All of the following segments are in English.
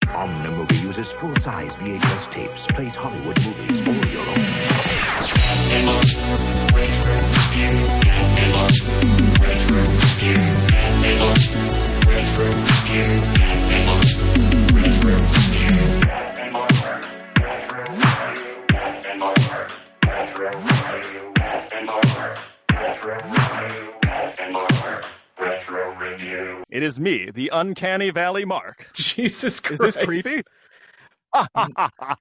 Omnimovie uses full-size VHS tapes, plays Hollywood movies, or your own. It is me, the Uncanny Valley Mark. Jesus Christ. Is this creepy?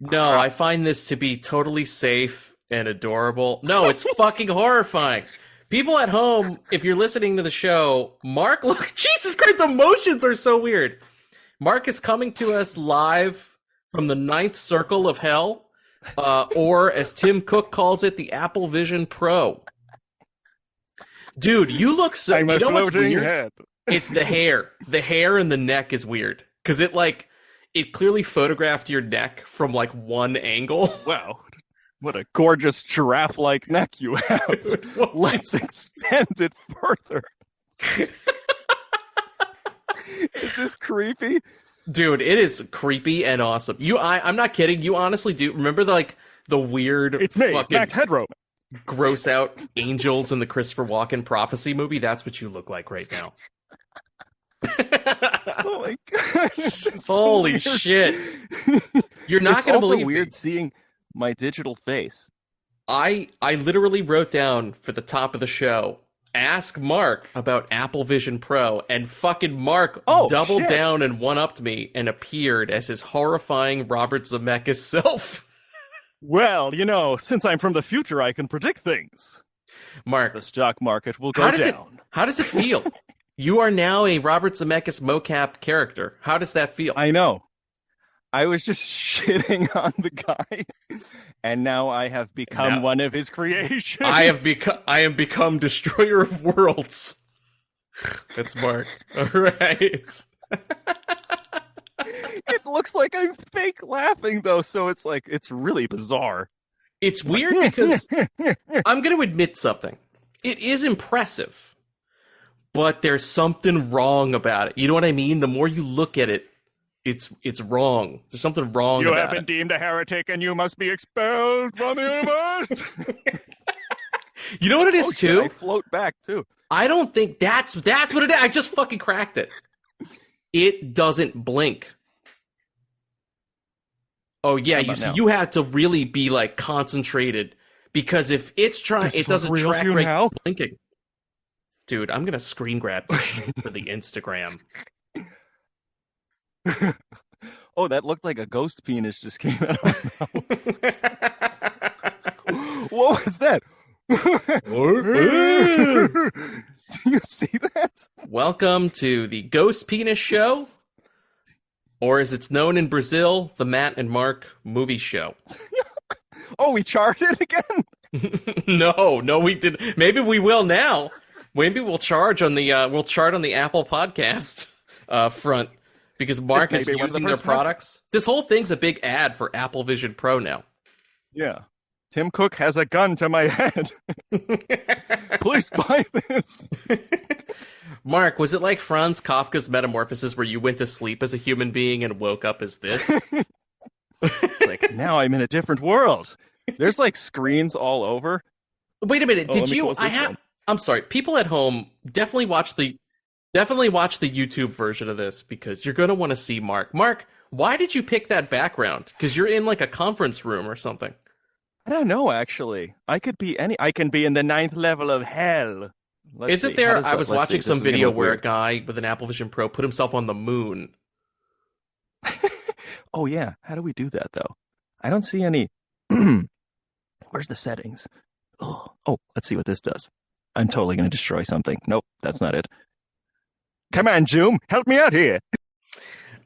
No, I find this to be totally safe and adorable. No, it's fucking horrifying. People at home, if you're listening to the show, Mark, look, Jesus Christ, the motions are so weird. Mark is coming to us live from the ninth circle of hell, or as Tim Cook calls it, the Apple Vision Pro. Dude, you look so... I'm you know what's weird? head. It's the hair. The hair and the neck is weird. Because it clearly photographed your neck from, like, one angle. Wow. What a gorgeous giraffe-like neck you have. Let's extend it further. Is this creepy? Dude, it is creepy and awesome. I'm not kidding. You honestly do. Remember the weird It's me, fucking Max Headroom. gross out angels in the Christopher Walken Prophecy movie? That's what you look like right now. Oh my god! This is so Holy weird. shit! You're not going to believe It's also weird me. seeing my digital face. I literally wrote down for the top of the show, ask Mark about Apple Vision Pro, and fucking Mark doubled shit. down and one-upped me and appeared as his horrifying Robert Zemeckis self. Well, you know, since I'm from the future, I can predict things. Mark, The stock market will go down. How does it feel? You are now a Robert Zemeckis mocap character. How does that feel? I know. I was just shitting on the guy, and now I have become one of his creations. I am become Destroyer of Worlds. That's Mark. All right. It looks like I'm fake laughing, though, so it's really bizarre. It's weird because I'm going to admit something. It is impressive, but there's something wrong about it. You know what I mean? The more you look at it, it's wrong. There's something wrong You about have been it. deemed a heretic, and you must be expelled from the universe. You know what it is, Shit, too? I float back, too. I don't think that's what it is. I just fucking cracked it. It doesn't blink. Oh, yeah, you have to really be, like, concentrated, because if it's trying, it doesn't track right blinking. Dude, I'm going to screen grab this shit for the Instagram. Oh, that looked like a ghost penis just came out of my mouth. What was that? Do you see that? Welcome to the Ghost Penis Show, or as it's known in Brazil, the Matt and Mark Movie Show. Oh, we charted again? No, we didn't. Maybe we will now. Maybe we'll chart on the Apple Podcast front, because Mark is using their products. This whole thing's a big ad for Apple Vision Pro now. Yeah. Tim Cook has a gun to my head. Please buy this. Mark, was it like Franz Kafka's Metamorphosis, where you went to sleep as a human being and woke up as this? It's like, now I'm in a different world. There's like screens all over. Wait a minute. Did you? I'm sorry. People at home, definitely watch the YouTube version of this, because you're going to want to see Mark. Mark, why did you pick that background? Because you're in like a conference room or something. I don't know, actually. I can be in the 9th level of hell. Isn't there? I was watching some video where a guy with an Apple Vision Pro put himself on the moon. Oh, yeah. How do we do that, though? I don't see any. Where's the settings? Oh, let's see what this does. I'm totally going to destroy something. Nope, that's not it. Come on, Zoom. Help me out here.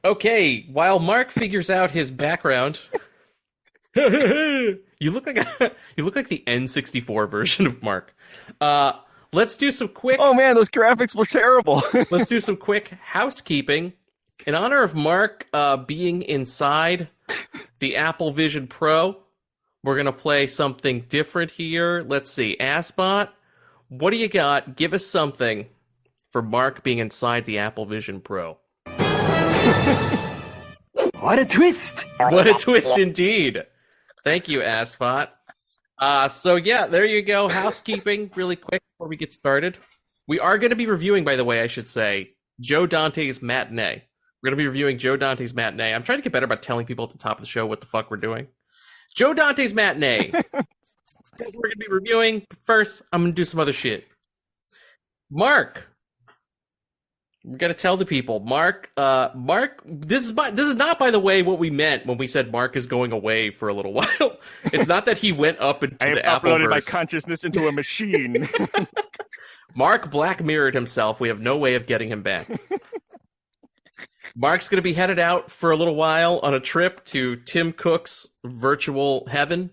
Okay, while Mark figures out his background, you look like the N64 version of Mark. Let's do some quick. Oh man, those graphics were terrible. Let's do some quick housekeeping in honor of Mark being inside the Apple Vision Pro. We're gonna play something different here. Let's see, Assbot, what do you got? Give us something for Mark being inside the Apple Vision Pro. What a twist! What a twist indeed. Thank you, Asphot. So yeah, there you go. Housekeeping really quick before we get started. We are going to be reviewing, by the way, I should say, Joe Dante's Matinee. We're going to be reviewing Joe Dante's Matinee. I'm trying to get better about telling people at the top of the show what the fuck we're doing. Joe Dante's Matinee. That's what we're going to be reviewing. First, I'm going to do some other shit. Mark. We got to tell the people. Mark, this is not, by the way, what we meant when we said Mark is going away for a little while. It's not that he went up into the Appleverse. I have uploaded my consciousness into a machine. Mark Black mirrored himself. We have no way of getting him back. Mark's going to be headed out for a little while on a trip to Tim Cook's virtual heaven.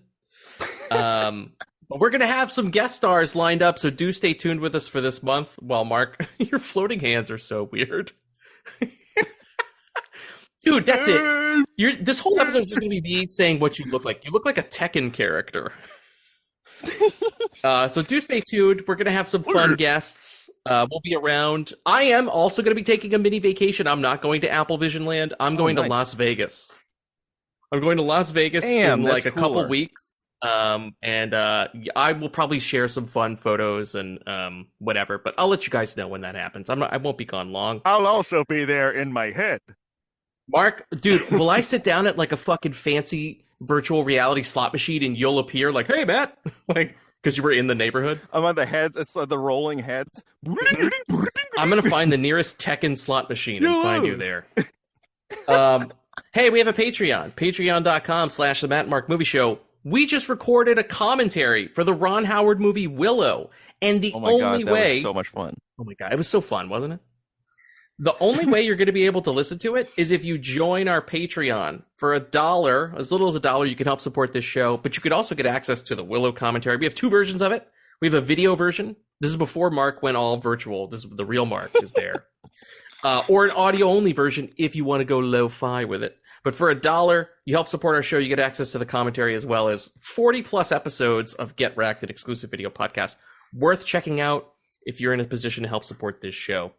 But we're going to have some guest stars lined up, so do stay tuned with us for this month. While Mark, your floating hands are so weird. Dude, that's it. This whole episode is just going to be me saying what you look like. You look like a Tekken character. So do stay tuned. We're going to have some fun guests. We'll be around. I am also going to be taking a mini vacation. I'm not going to Apple Vision Land. I'm going to Las Vegas. I'm going to Las Vegas in like a couple weeks. I will probably share some fun photos and whatever, but I'll let you guys know when that happens. I won't be gone long. I'll also be there in my head. Mark, dude, will I sit down at like a fucking fancy virtual reality slot machine and you'll appear like, hey, Matt, like, because you were in the neighborhood? I'm on the heads. It's the rolling heads. I'm going to find the nearest Tekken slot machine and find you there. Hey, we have a Patreon. Patreon.com/The Matt and Mark Movie Show. We just recorded a commentary for the Ron Howard movie Willow. And the only way... was so much fun. Oh my God, it was so fun, wasn't it? The only way you're going to be able to listen to it is if you join our Patreon. For $1, as little as $1, you can help support this show. But you could also get access to the Willow commentary. We have 2 versions of it. We have a video version. This is before Mark went all virtual. This is the real Mark is there. Or an audio-only version if you want to go lo-fi with it. But for $1, you help support our show. You get access to the commentary as well as 40-plus episodes of Get Wrecked, an exclusive video podcast. Worth checking out if you're in a position to help support this show.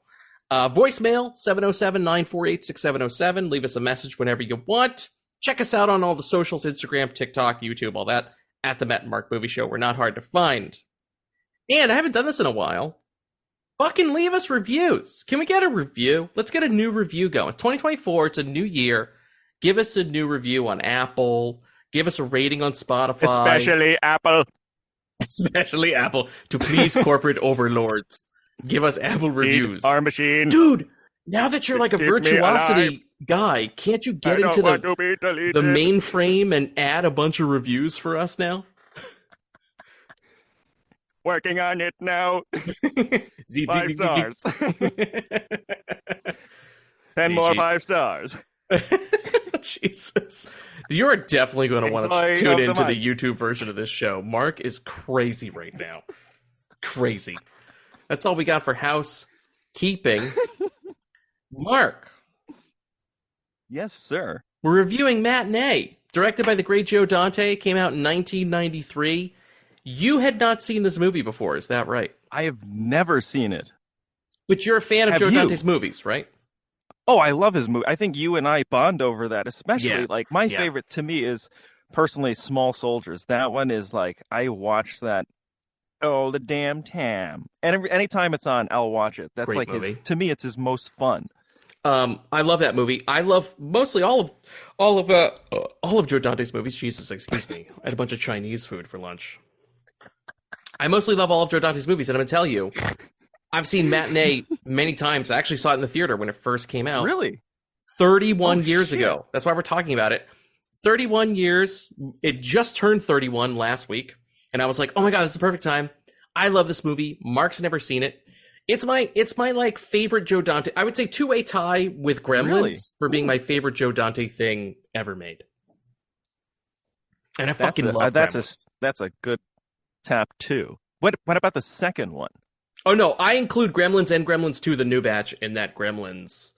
Voicemail, 707-948-6707. Leave us a message whenever you want. Check us out on all the socials, Instagram, TikTok, YouTube, all that, at the Matt and Mark Movie Show. We're not hard to find. And I haven't done this in a while. Fucking leave us reviews. Can we get a review? Let's get a new review going. 2024, it's a new year. Give us a new review on Apple. Give us a rating on Spotify. Especially Apple. Especially Apple. To please corporate overlords. Give us Apple reviews. Our machine. Dude, now that you're like a virtuosity guy, can't you get into the mainframe and add a bunch of reviews for us now? Working on it now. 5 stars. 10 more 5 stars. Jesus. You are definitely going to want to tune into the YouTube version of this show. Mark is crazy right now. Crazy. That's all we got for housekeeping. Mark. Yes, sir. We're reviewing Matinee, directed by the great Joe Dante. Came out in 1993. You had not seen this movie before, is that right? I have never seen it. But you're a fan of Joe Dante's movies, right? Oh, I love his movie. I think you and I bond over that, especially. Like, my favorite to me is, personally, Small Soldiers. That one is like, I watch that all the damn time. And anytime it's on, I'll watch it. That's great like movie. To me, it's his most fun. I love that movie. I love mostly all of Joe Dante's movies. Jesus, excuse me. I had a bunch of Chinese food for lunch. I mostly love all of Joe Dante's movies, and I'm going to tell you, I've seen Matinee many times. I actually saw it in the theater when it first came out. Really? 31 years ago. That's why we're talking about it. 31 years. It just turned 31 last week. And I was like, oh my God, this is the perfect time. I love this movie. Mark's never seen it. It's my like favorite Joe Dante. I would say two-way tie with Gremlins for being my favorite Joe Dante thing ever made. And I fucking love Gremlins. That's a good top 2. What about the second one? Oh, no, I include Gremlins and Gremlins 2, the new batch, in that Gremlins.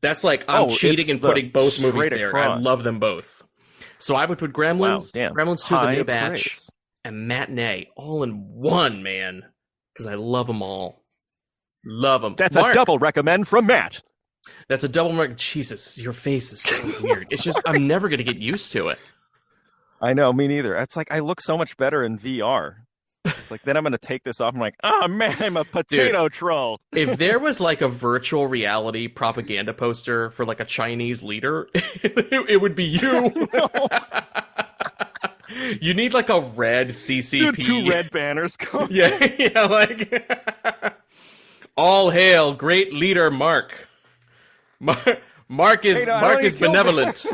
That's like, I'm cheating and putting both movies there. Across. I love them both. So I would put Gremlins, Gremlins 2, the new batch, and Matinee all in one, man. Because I love them all. Love them. That's Mark, a double recommend from Matt. That's a double mark. Jesus, your face is so weird. It's just, I'm never going to get used to it. I know, me neither. It's like I look so much better in VR. It's like then I'm gonna take this off. I'm like, oh man, I'm a potato troll. If there was like a virtual reality propaganda poster for like a Chinese leader, it would be you. No. You need like a red CCP. Dude, 2 red banners going. Yeah, like all hail, great leader Mark. Mark is Mark is benevolent.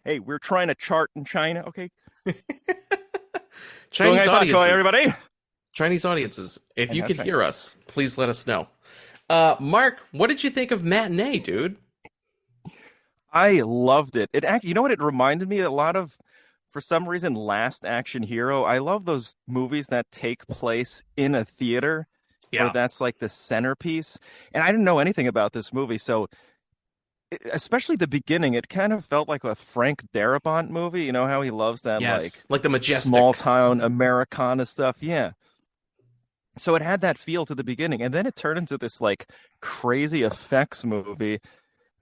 Hey, we're trying to chart in China, okay? Chinese audiences, everybody. Chinese audiences, if you could hear us, please let us know. Mark, what did you think of Matinee, dude? I loved it. You know what it reminded me a lot of, for some reason, Last Action Hero. I love those movies that take place in a theater, where that's like the centerpiece. And I didn't know anything about this movie, so especially the beginning, it kind of felt like a Frank Darabont movie. You know how he loves that, like the majestic small town Americana stuff. Yeah. So it had that feel to the beginning, and then it turned into this like crazy effects movie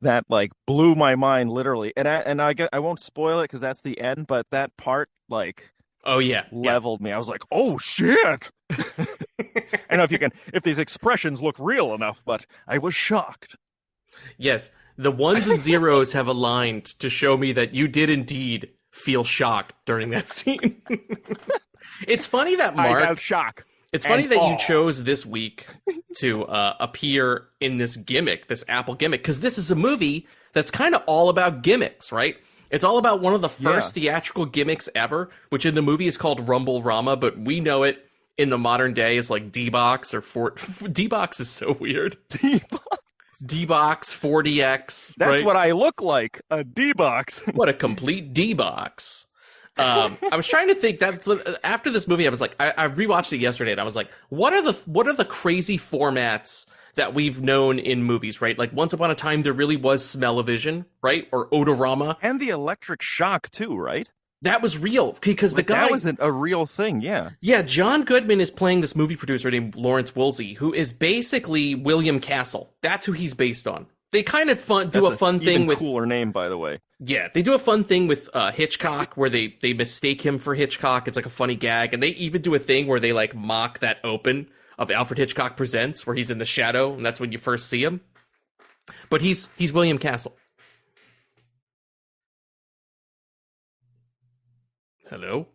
that like blew my mind literally. And I won't spoil it because that's the end, but that part like leveled me. I was like, oh shit. I don't know if these expressions look real enough, but I was shocked. Yes. The ones and zeros have aligned to show me that you did indeed feel shocked during that scene. It's funny that Mark... I have shock. It's funny that you chose this week to appear in this gimmick, this Apple gimmick, because this is a movie that's kind of all about gimmicks, right? It's all about one of the first theatrical gimmicks ever, which in the movie is called Rumble Rama, but we know it in the modern day as like D-Box or D-Box is so weird. D-Box, 4DX. That's right? what I look like, a D-Box. What a complete D-Box. I was trying to think after this movie, I was like, I rewatched it yesterday and I was like, what are the crazy formats that we've known in movies, right? Like Once Upon a Time, there really was Smell-O-Vision, right? Or Odorama. And the electric shock too, right? That was real because the guy... That wasn't a real thing, yeah. Yeah, John Goodman is playing this movie producer named Lawrence Woolsey, who is basically William Castle. That's who he's based on. They kind of do a fun thing with... cooler name, by the way. Yeah, they do a fun thing with Hitchcock, where they mistake him for Hitchcock. It's like a funny gag. And they even do a thing where they like mock that open of Alfred Hitchcock Presents, where he's in the shadow, and that's when you first see him. But he's William Castle. Hello?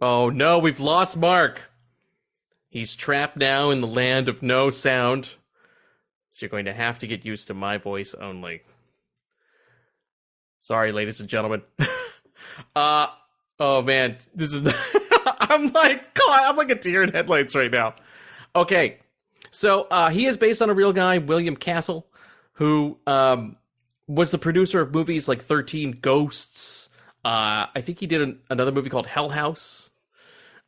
Oh no, we've lost Mark. He's trapped now in the land of no sound. So you're going to have to get used to my voice only. Sorry, ladies and gentlemen. Oh man, this is I'm like a deer in headlights right now. Okay. So he is based on a real guy, William Castle, who was the producer of movies like 13 Ghosts. I think he did another movie called Hell House.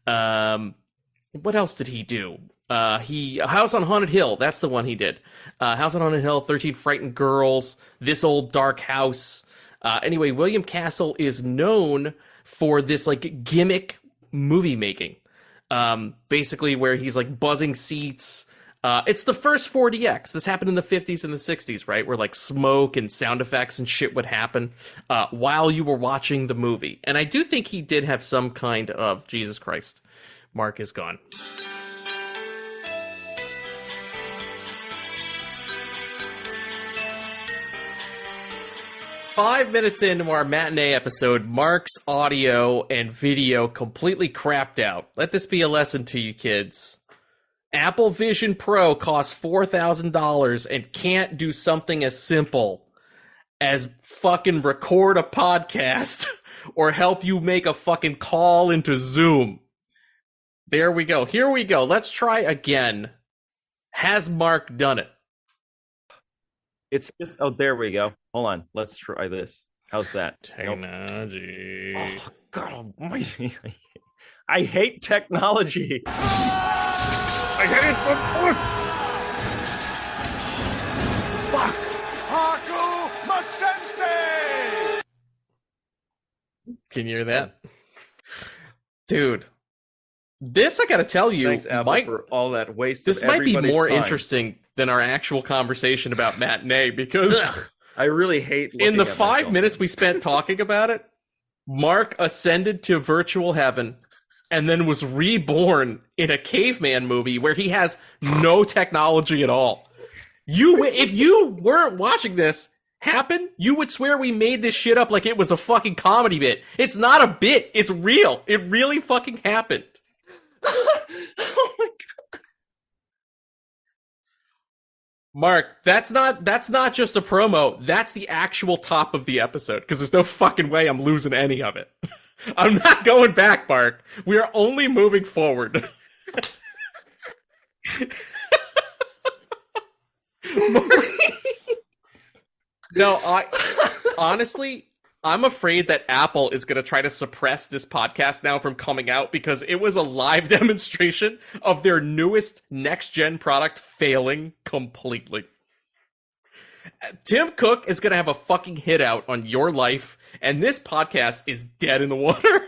What else did he do? House on Haunted Hill. That's the one he did. House on Haunted Hill, 13 Frightened Girls, This Old Dark House. Anyway, William Castle is known for this like gimmick movie making. Basically where he's like buzzing seats. It's the first 4DX. This happened in the 50s and the 60s, right? Where like smoke and sound effects and shit would happen while you were watching the movie. And I do think he did have some kind of... Jesus Christ. Mark is gone. Five minutes into our matinee episode, Mark's audio and video completely crapped out. Let this be a lesson to you kids. Apple Vision Pro costs $4,000 and can't do something as simple as fucking record a podcast or help you make a fucking call into Zoom. There we go. Here we go. Let's try again. Has Mark done it? It's just... Oh, there we go. Hold on. Let's try this. How's that? Technology. Nope. Oh, God almighty. I hate technology. I hate it so much. Fuck. Haku Masente! Can you hear that? Dude, This, I gotta tell you, Thanks, Apple, for all that waste. This of might be everybody's more time. interesting than our actual conversation about Matinee, because I really hate in the looking at 5 myself. minutes we spent talking about it, Mark ascended to virtual heaven and then was reborn in a caveman movie where he has no technology at all. If you weren't watching this happen, you would swear we made this shit up like it was a fucking comedy bit. It's not a bit. It's real. It really fucking happened. Oh my god. Mark, that's not just a promo. That's the actual top of the episode, because there's no fucking way I'm losing any of it. I'm not going back, Mark. We are only moving forward. Mark. No, honestly, I'm afraid that Apple is going to try to suppress this podcast now from coming out, because it was a live demonstration of their newest next-gen product failing completely. Tim Cook is going to have a fucking hit out on your life, and this podcast is dead in the water.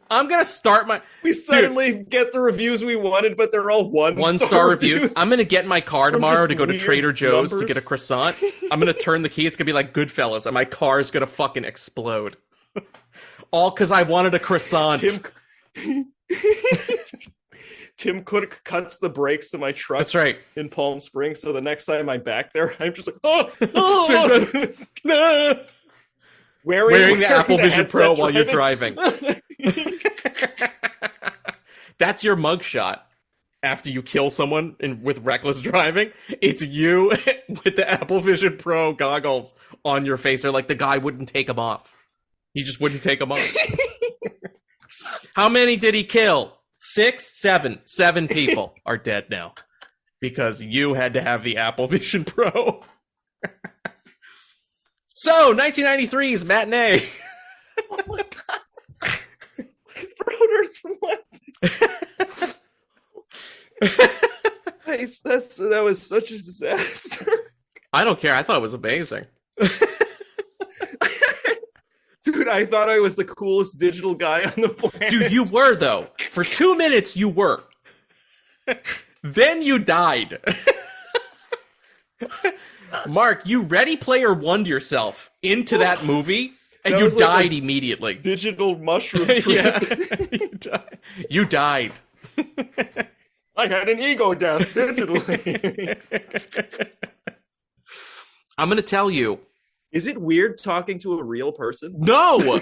I'm going to start my... We suddenly get the reviews we wanted, but they're all one-star reviews. I'm going to get in my car tomorrow to go to Trader Joe's to get a croissant. I'm going to turn the key. It's going to be like Goodfellas, and my car is going to fucking explode. All because I wanted a croissant. Tim Cook cuts the brakes to my truck. That's right. In Palm Springs, so the next time I'm back there, I'm just like, wearing the Apple Vision Pro while you're driving. That's your mugshot after you kill someone with reckless driving. It's you with the Apple Vision Pro goggles on your face. They're like, the guy wouldn't take them off. He just wouldn't take them off. How many did he kill? 6, 7. 7 people are dead now because you had to have the Apple Vision Pro. So, 1993's Matinee. Oh my god. My throat hurts from laughing. That was such a disaster. I don't care. I thought it was amazing. Dude, I thought I was the coolest digital guy on the planet. Dude, you were, though. For 2 minutes, you were. Then you died. Mark, you Ready Player One'd yourself into that movie, and you died immediately. Digital mushroom trip. Yeah. You died. I had an ego death digitally. I'm going to tell you. Is it weird talking to a real person? No!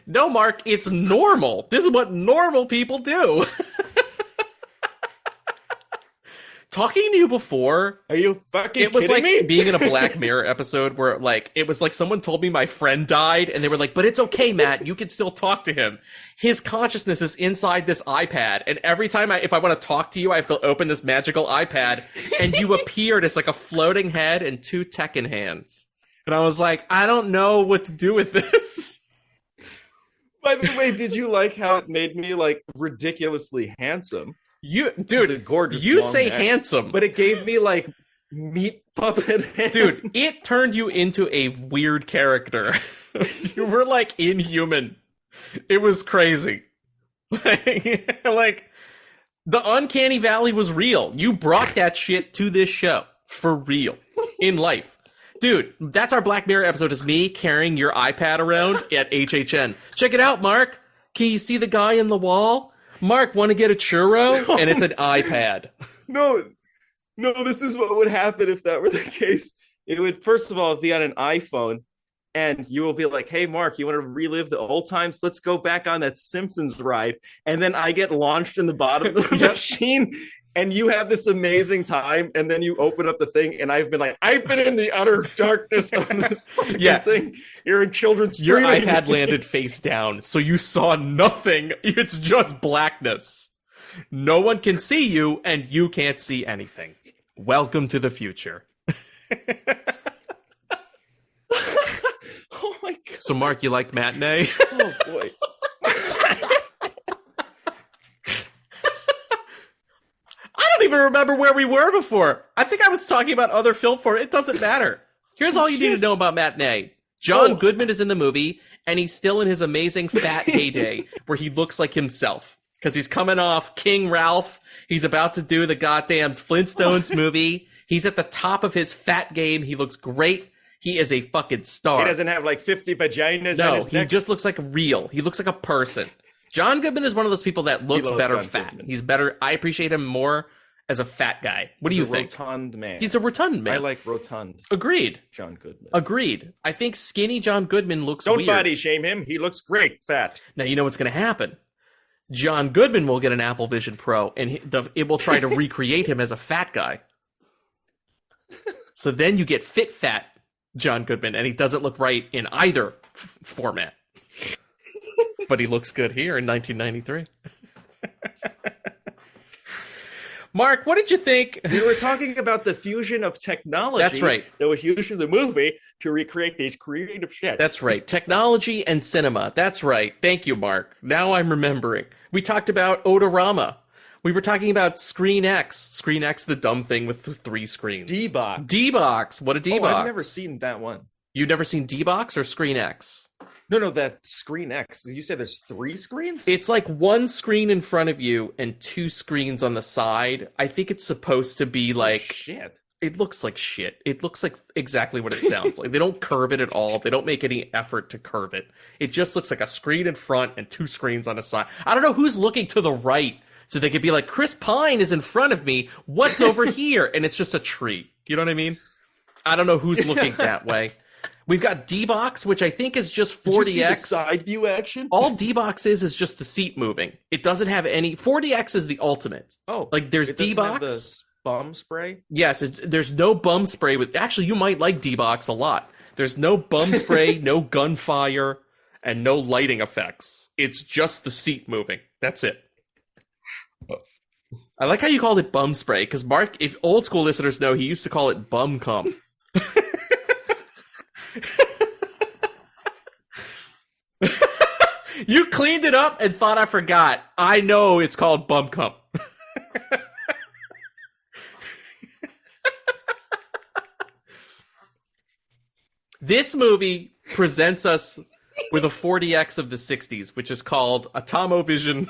No, Mark, it's normal. This is what normal people do. Talking to you before, are you fucking it was kidding like me? Being in a Black Mirror episode where like it was like someone told me my friend died and they were like, but it's okay, Matt, you can still talk to him. His consciousness is inside this iPad, and every time if I want to talk to you, I have to open this magical iPad and you appeared as like a floating head and 2 Tekken hands. And I was like, I don't know what to do with this. By the way, did you like how it made me like ridiculously handsome? Dude, gorgeous you long say neck, handsome, but it gave me like meat puppet hands. Dude, it turned you into a weird character. You were like inhuman. It was crazy. Like the Uncanny Valley was real. You brought that shit to this show for real in life. Dude, that's our Black Mirror episode, is me carrying your iPad around at HHN. Check it out, Mark. Can you see the guy in the wall? Mark, want to get a churro? And it's an iPad. No, this is what would happen if that were the case. It would, first of all, be on an iPhone, and you will be like, hey, Mark, you want to relive the old times? Let's go back on that Simpsons ride. And then I get launched in the bottom of the machine, and you have this amazing time, and then you open up the thing, and I've been in the utter darkness of this thing. You're in children's Your screaming. iPad landed face down, so you saw nothing. It's just blackness. No one can see you, and you can't see anything. Welcome to the future. Oh my god. So, Mark, you liked Matinee? Oh boy. I don't even remember where we were before. I think I was talking about other film forms. It doesn't matter. Here's all you need to know about Matinee. John Goodman is in the movie, and he's still in his amazing fat heyday where he looks like himself. Because he's coming off King Ralph. He's about to do the goddamn Flintstones movie. He's at the top of his fat game. He looks great. He is a fucking star. He doesn't have like 50 vaginas on his neck. No, he just looks like real. He looks like a person. John Goodman is one of those people that looks better John fat. Goodman. He's better. I appreciate him more as a fat guy. What do you think? He's a rotund man. He's a rotund man. I like rotund Agreed. John Goodman. Agreed. I think skinny John Goodman looks Don't weird. body shame him. He looks great fat. Now, you know what's going to happen. John Goodman will get an Apple Vision Pro, and it will try to recreate him as a fat guy. So then you get fit fat John Goodman, and he doesn't look right in either format. But he looks good here in 1993. Mark, what did you think? We were talking about the fusion of technology. That's right. That was used in the movie to recreate these creative shit. That's right. Technology and cinema. That's right. Thank you, Mark. Now I'm remembering. We talked about Odorama. We were talking about Screen X. Screen X, the dumb thing with the 3 screens. D-Box. D-Box. What a D-Box. Oh, I've never seen that one. You've never seen D-Box or Screen X? No, that Screen X. You said there's 3 screens? It's like 1 screen in front of you and 2 screens on the side. I think it's supposed to be like... shit. It looks like shit. It looks like exactly what it sounds like. They don't curve it at all. They don't make any effort to curve it. It just looks like a screen in front and 2 screens on the side. I don't know who's looking to the right so they could be like, Chris Pine is in front of me. What's over here? And it's just a tree. You know what I mean? I don't know who's looking that way. We've got D-Box, which I think is just 40X. Did you see the side view action? All D-Box is just the seat moving. It doesn't have any... 40X is the ultimate. Oh. Like, there's it doesn't D-Box. have the bum spray? Yes, there's no bum spray. Actually, you might like D-Box a lot. There's no bum spray, no gunfire, and no lighting effects. It's just the seat moving. That's it. I like how you called it bum spray, because Mark, if old school listeners know, he used to call it bum cum. You cleaned it up and thought I forgot. I know it's called bum cum. This movie presents us with a 40X of the 60s, which is called Atomovision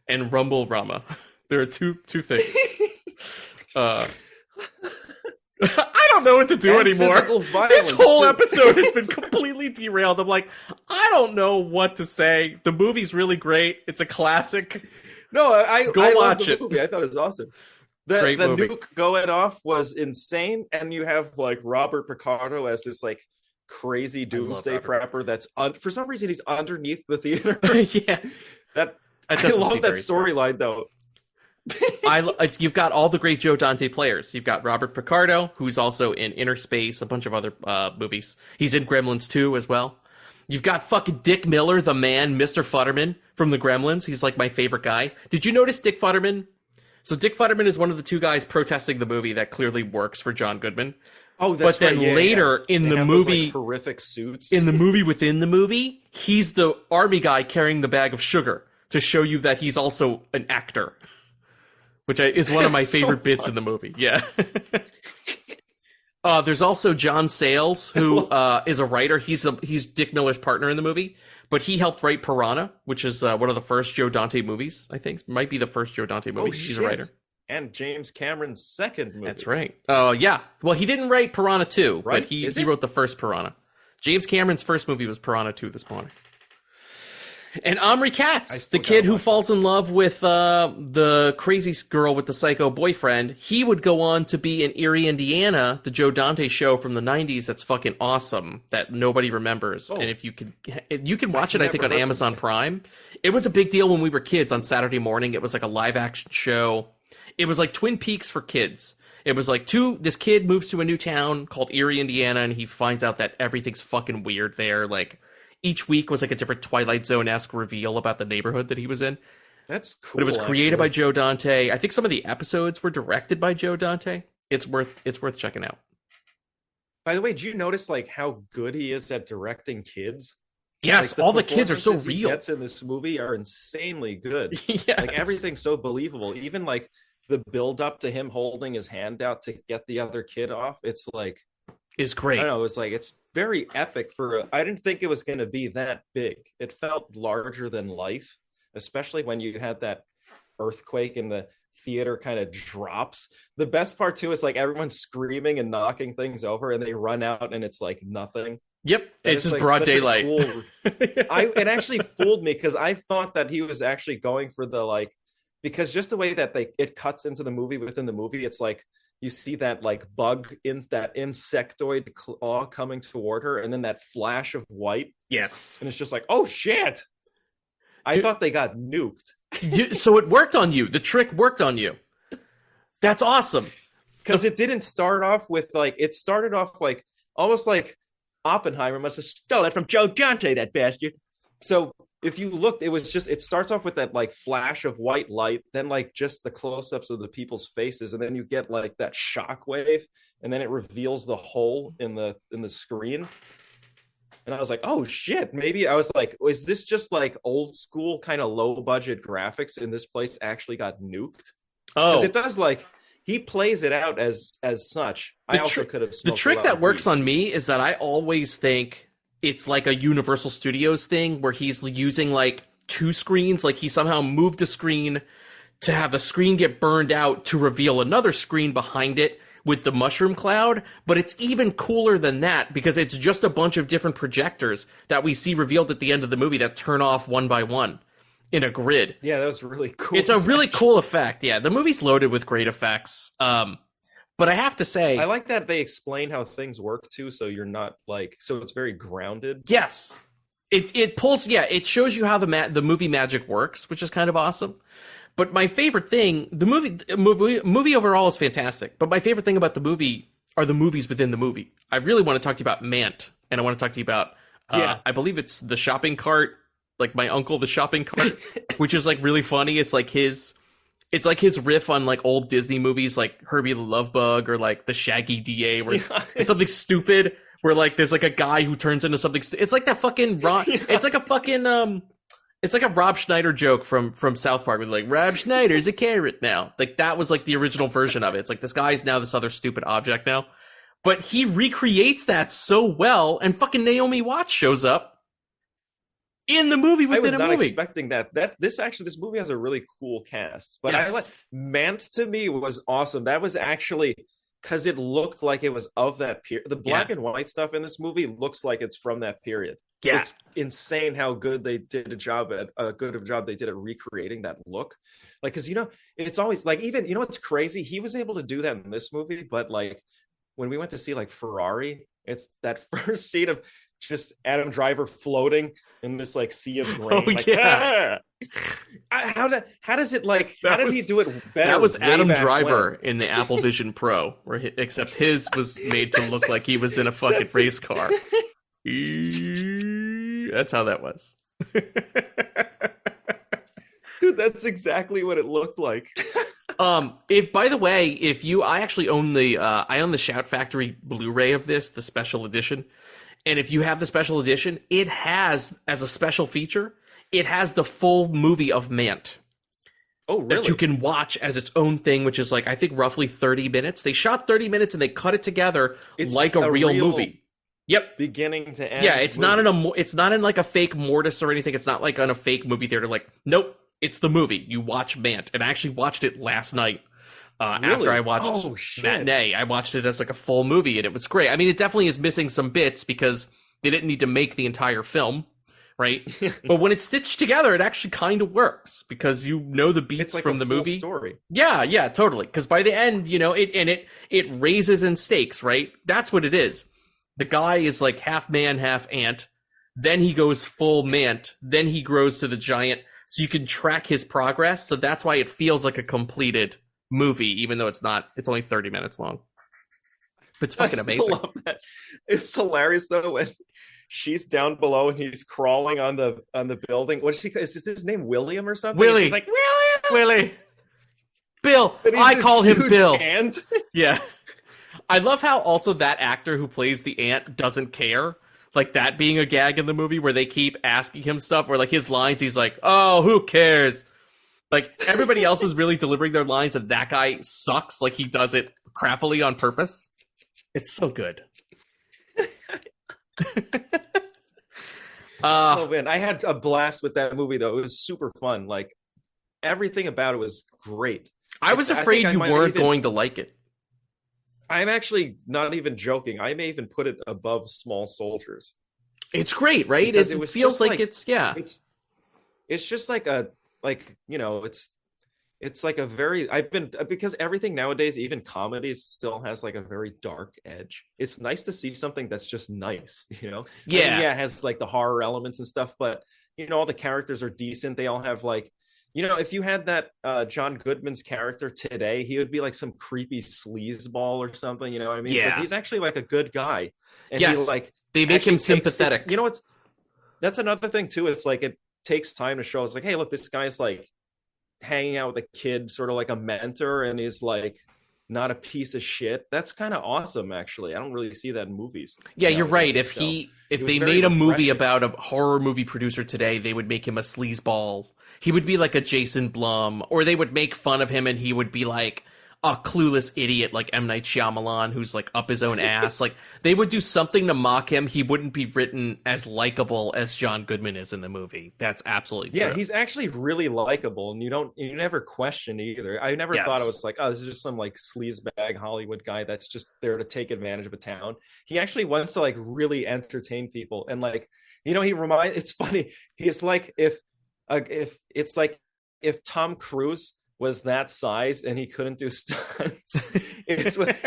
and Rumble Rama. There are two things. I don't know what to do anymore. This whole episode has been completely derailed. I'm like, I don't know what to say. The movie's really great. It's a classic. No, I watch it. Movie. I thought it was awesome. The movie. nuke going off was insane, and you have like Robert Picardo as this like crazy doomsday prepper that's for some reason he's underneath the theater. Yeah, I love that storyline though. You've got all the great Joe Dante players. You've got Robert Picardo, who's also in Inner Space, a bunch of other movies. He's in Gremlins 2 as well. You've got fucking Dick Miller, the man, Mr. Futterman from the Gremlins. He's like my favorite guy. Did you notice Dick Futterman? So Dick Futterman is one of the 2 guys protesting the movie that clearly works for John Goodman. Oh, that's but then later in the movie, those, like, horrific suits. In the movie within the movie, he's the army guy carrying the bag of sugar to show you that he's also an actor, which is one of my favorite bits in the movie. Yeah. There's also John Sayles, who is a writer. He's Dick Miller's partner in the movie, but he helped write Piranha, which is one of the first Joe Dante movies. I think might be the first Joe Dante movie. He's a writer. And James Cameron's second movie. That's right. Oh, yeah. Well, he didn't write Piranha 2, right? But he wrote the first Piranha. James Cameron's first movie was Piranha 2 this morning. And Omri Katz, the kid who falls in love with the crazy girl with the psycho boyfriend, he would go on to be in Erie, Indiana, the Joe Dante show from the 90s that's fucking awesome that nobody remembers. Oh. And if you can watch it, I think, on Amazon Prime. It was a big deal when we were kids on Saturday morning. It was like a live action show. It was like Twin Peaks for kids. It was like this kid moves to a new town called Erie, Indiana, and he finds out that everything's fucking weird there. Like, each week was like a different Twilight Zone-esque reveal about the neighborhood that he was in. That's cool. But it was created by Joe Dante. I think some of the episodes were directed by Joe Dante. It's worth checking out. By the way, did you notice like how good he is at directing kids? Yes, like, all the kids are so real. He gets in this movie are insanely good. Yes. Like everything's so believable. Even like the build up to him holding his hand out to get the other kid off. It's like is great. I don't know. It's like very epic for. I didn't think it was going to be that big. It felt larger than life, especially when you had that earthquake and the theater kind of drops. The best part too is like everyone's screaming and knocking things over, and they run out, and it's like nothing. Yep, it's just like broad such a daylight. Cool... it actually fooled me because I thought that he was actually going for the like, because just the way that it cuts into the movie within the movie, it's like you see that like bug in that insectoid claw coming toward her, and then that flash of white. Yes, and it's just like, oh shit! I thought they got nuked. So it worked on you. The trick worked on you. That's awesome. Because it didn't start off with like, it started off like almost like Oppenheimer must have stole it from Joe Dante, that bastard. So if you looked, it starts off with that like flash of white light, then like just the close-ups of the people's faces, and then you get like that shock wave, and then it reveals the hole in the screen. And I was like, oh shit, maybe I was like, is this just like old school kind of low budget graphics and this place actually got nuked? Oh, because it does, like, he plays it out as such. I also could have the trick that works on me is that I always think it's like a Universal Studios thing where he's using like two screens, like he somehow moved a screen to have a screen get burned out to reveal another screen behind it with the mushroom cloud. But it's even cooler than that because it's just a bunch of different projectors that we see revealed at the end of the movie that turn off one by one in a grid. Yeah, that was really cool. It's a really cool effect. Yeah, the movie's loaded with great effects. But I have to say, I like that they explain how things work too, so you're not like, so it's very grounded. Yes, it pulls. Yeah, it shows you how the movie magic works, which is kind of awesome. But my favorite thing, the movie overall is fantastic. But my favorite thing about the movie are the movies within the movie. I really want to talk to you about Mant, and I want to talk to you about, I believe it's the shopping cart, like My Uncle the Shopping Cart, which is like really funny. It's like his riff on like old Disney movies, like Herbie the Love Bug or like the Shaggy DA, where it's something stupid. Where like there's like a guy who turns into something. It's like that fucking. It's like a fucking. It's like a Rob Schneider joke from South Park with like, Rob Schneider's a carrot now. Like that was like the original version of it. It's like this guy's now this other stupid object now. But he recreates that so well, and fucking Naomi Watts shows up in the movie within a movie. I was not expecting that. This movie has a really cool cast. But yes. Mant to me was awesome. That was actually because it looked like it was of that period. The black and white stuff in this movie looks like it's from that period. Yeah. It's insane how good they did a job they did at recreating that look. Like, because, you know, it's always like, even, you know, what's crazy? He was able to do that in this movie, but like when we went to see like Ferrari, it's that first scene of just Adam Driver floating in this like sea of grain. Oh, like, yeah. How does it like, how did he do it better? That was Adam Driver in the Apple Vision Pro, except his was made to look like he was in a fucking race car. That's how that was. Dude, that's exactly what it looked like. I actually own the Shout Factory Blu-ray of this, the special edition. And if you have the special edition, it has, as a special feature, it has the full movie of Mant. Oh, really? That you can watch as its own thing, which is like, I think roughly 30 minutes. They shot 30 minutes and they cut it together like a real movie. Yep, beginning to end. Yeah, it's not in like a fake Mortis or anything. It's not like on a fake movie theater. Like, nope, it's the movie. You watch Mant, and I actually watched it last night. Really? After I watched Matinee, I watched it as like a full movie, and it was great. I mean, it definitely is missing some bits because they didn't need to make the entire film, right? But when it's stitched together, it actually kind of works because you know the beats like from the movie. Story. Yeah, totally. Because by the end, you know, it raises in stakes, right? That's what it is. The guy is like half man, half ant. Then he goes full Mant. Then he grows to the giant. So you can track his progress. So that's why it feels like a completed movie, even though it's not. It's only 30 minutes long. It's fucking amazing. Love that. It's hilarious though when she's down below and he's crawling on the building. What is his name? William or something? Willie. She's like, Willie. Bill. I call him Bill. Ant. Yeah. I love how also that actor who plays the ant doesn't care. Like that being a gag in the movie where they keep asking him stuff where like his lines, he's like, oh, who cares? Like everybody else is really delivering their lines and that guy sucks. Like he does it crappily on purpose. It's so good. Oh man, I had a blast with that movie though. It was super fun. Like everything about it was great. I was think afraid I you might weren't even- going to like it. I'm actually not even joking. I may even put it above Small Soldiers. It's great, right? Because It it was feels just like like- it's yeah. It's just like a it's like a very because everything nowadays, even comedies, still has like a very dark edge. It's nice to see something that's just nice, you know? I mean, Yeah. it has like the horror elements and stuff, but all the characters are decent. They all have like if you had that John Goodman's character today, he would be like some creepy sleazeball or something, you know what I mean? Yeah. But he's actually like a good guy. And Yes. he like They make him actually sympathetic. you know what? That's another thing too. It's like it takes time to show. It's like, hey, look, this guy's like hanging out with a kid, sort of like a mentor, and is like not a piece of shit. That's kind of awesome, actually. I don't really see that in movies. Yeah, you're right. nowadays, If was they very made a movie refreshing. about a horror movie producer today, they would make him a sleazeball. He would be like a Jason Blum, or they would make fun of him and he would be like a clueless idiot like M. Night Shyamalan who's like up his own ass. Like they would do something to mock him. He wouldn't be written as likable as John Goodman is in the movie. That's absolutely true. Yeah, he's actually really likable, and you never question either. I never Yes. thought it was like, oh, this is just some like sleazebag Hollywood guy that's just there to take advantage of a town. He actually wants to like really entertain people, and like it's funny. He's like if it's like if Tom Cruise was that size and he couldn't do stunts,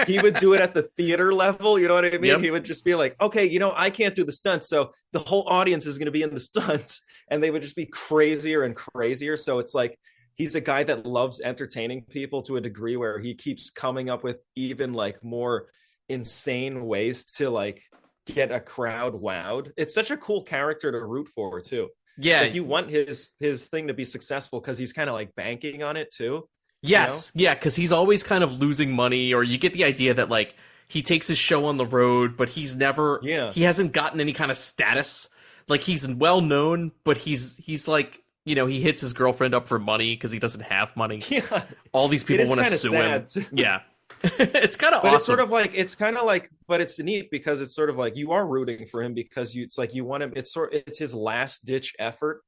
he would do it at the theater level. You know what I mean? Yep. He would just be like, okay, I can't do the stunts, so the whole audience is going to be in the stunts, and they would just be crazier and crazier. So it's like he's a guy that loves entertaining people to a degree where he keeps coming up with even like more insane ways to like get a crowd wowed. It's such a cool character to root for too. Yeah. It's like you want his thing to be successful because he's kind of like banking on it too. Yes, yeah, because he's always kind of losing money, or you get the idea that like he takes his show on the road, but he hasn't gotten any kind of status. Like he's well known, but he's like he hits his girlfriend up for money because he doesn't have money. Yeah, All these people is want to kinda sue sad, him. too. Yeah, it's kind of but awesome. it's kind of like, but it's neat because it's sort of like you are rooting for him because it's like you want him. It's his last ditch effort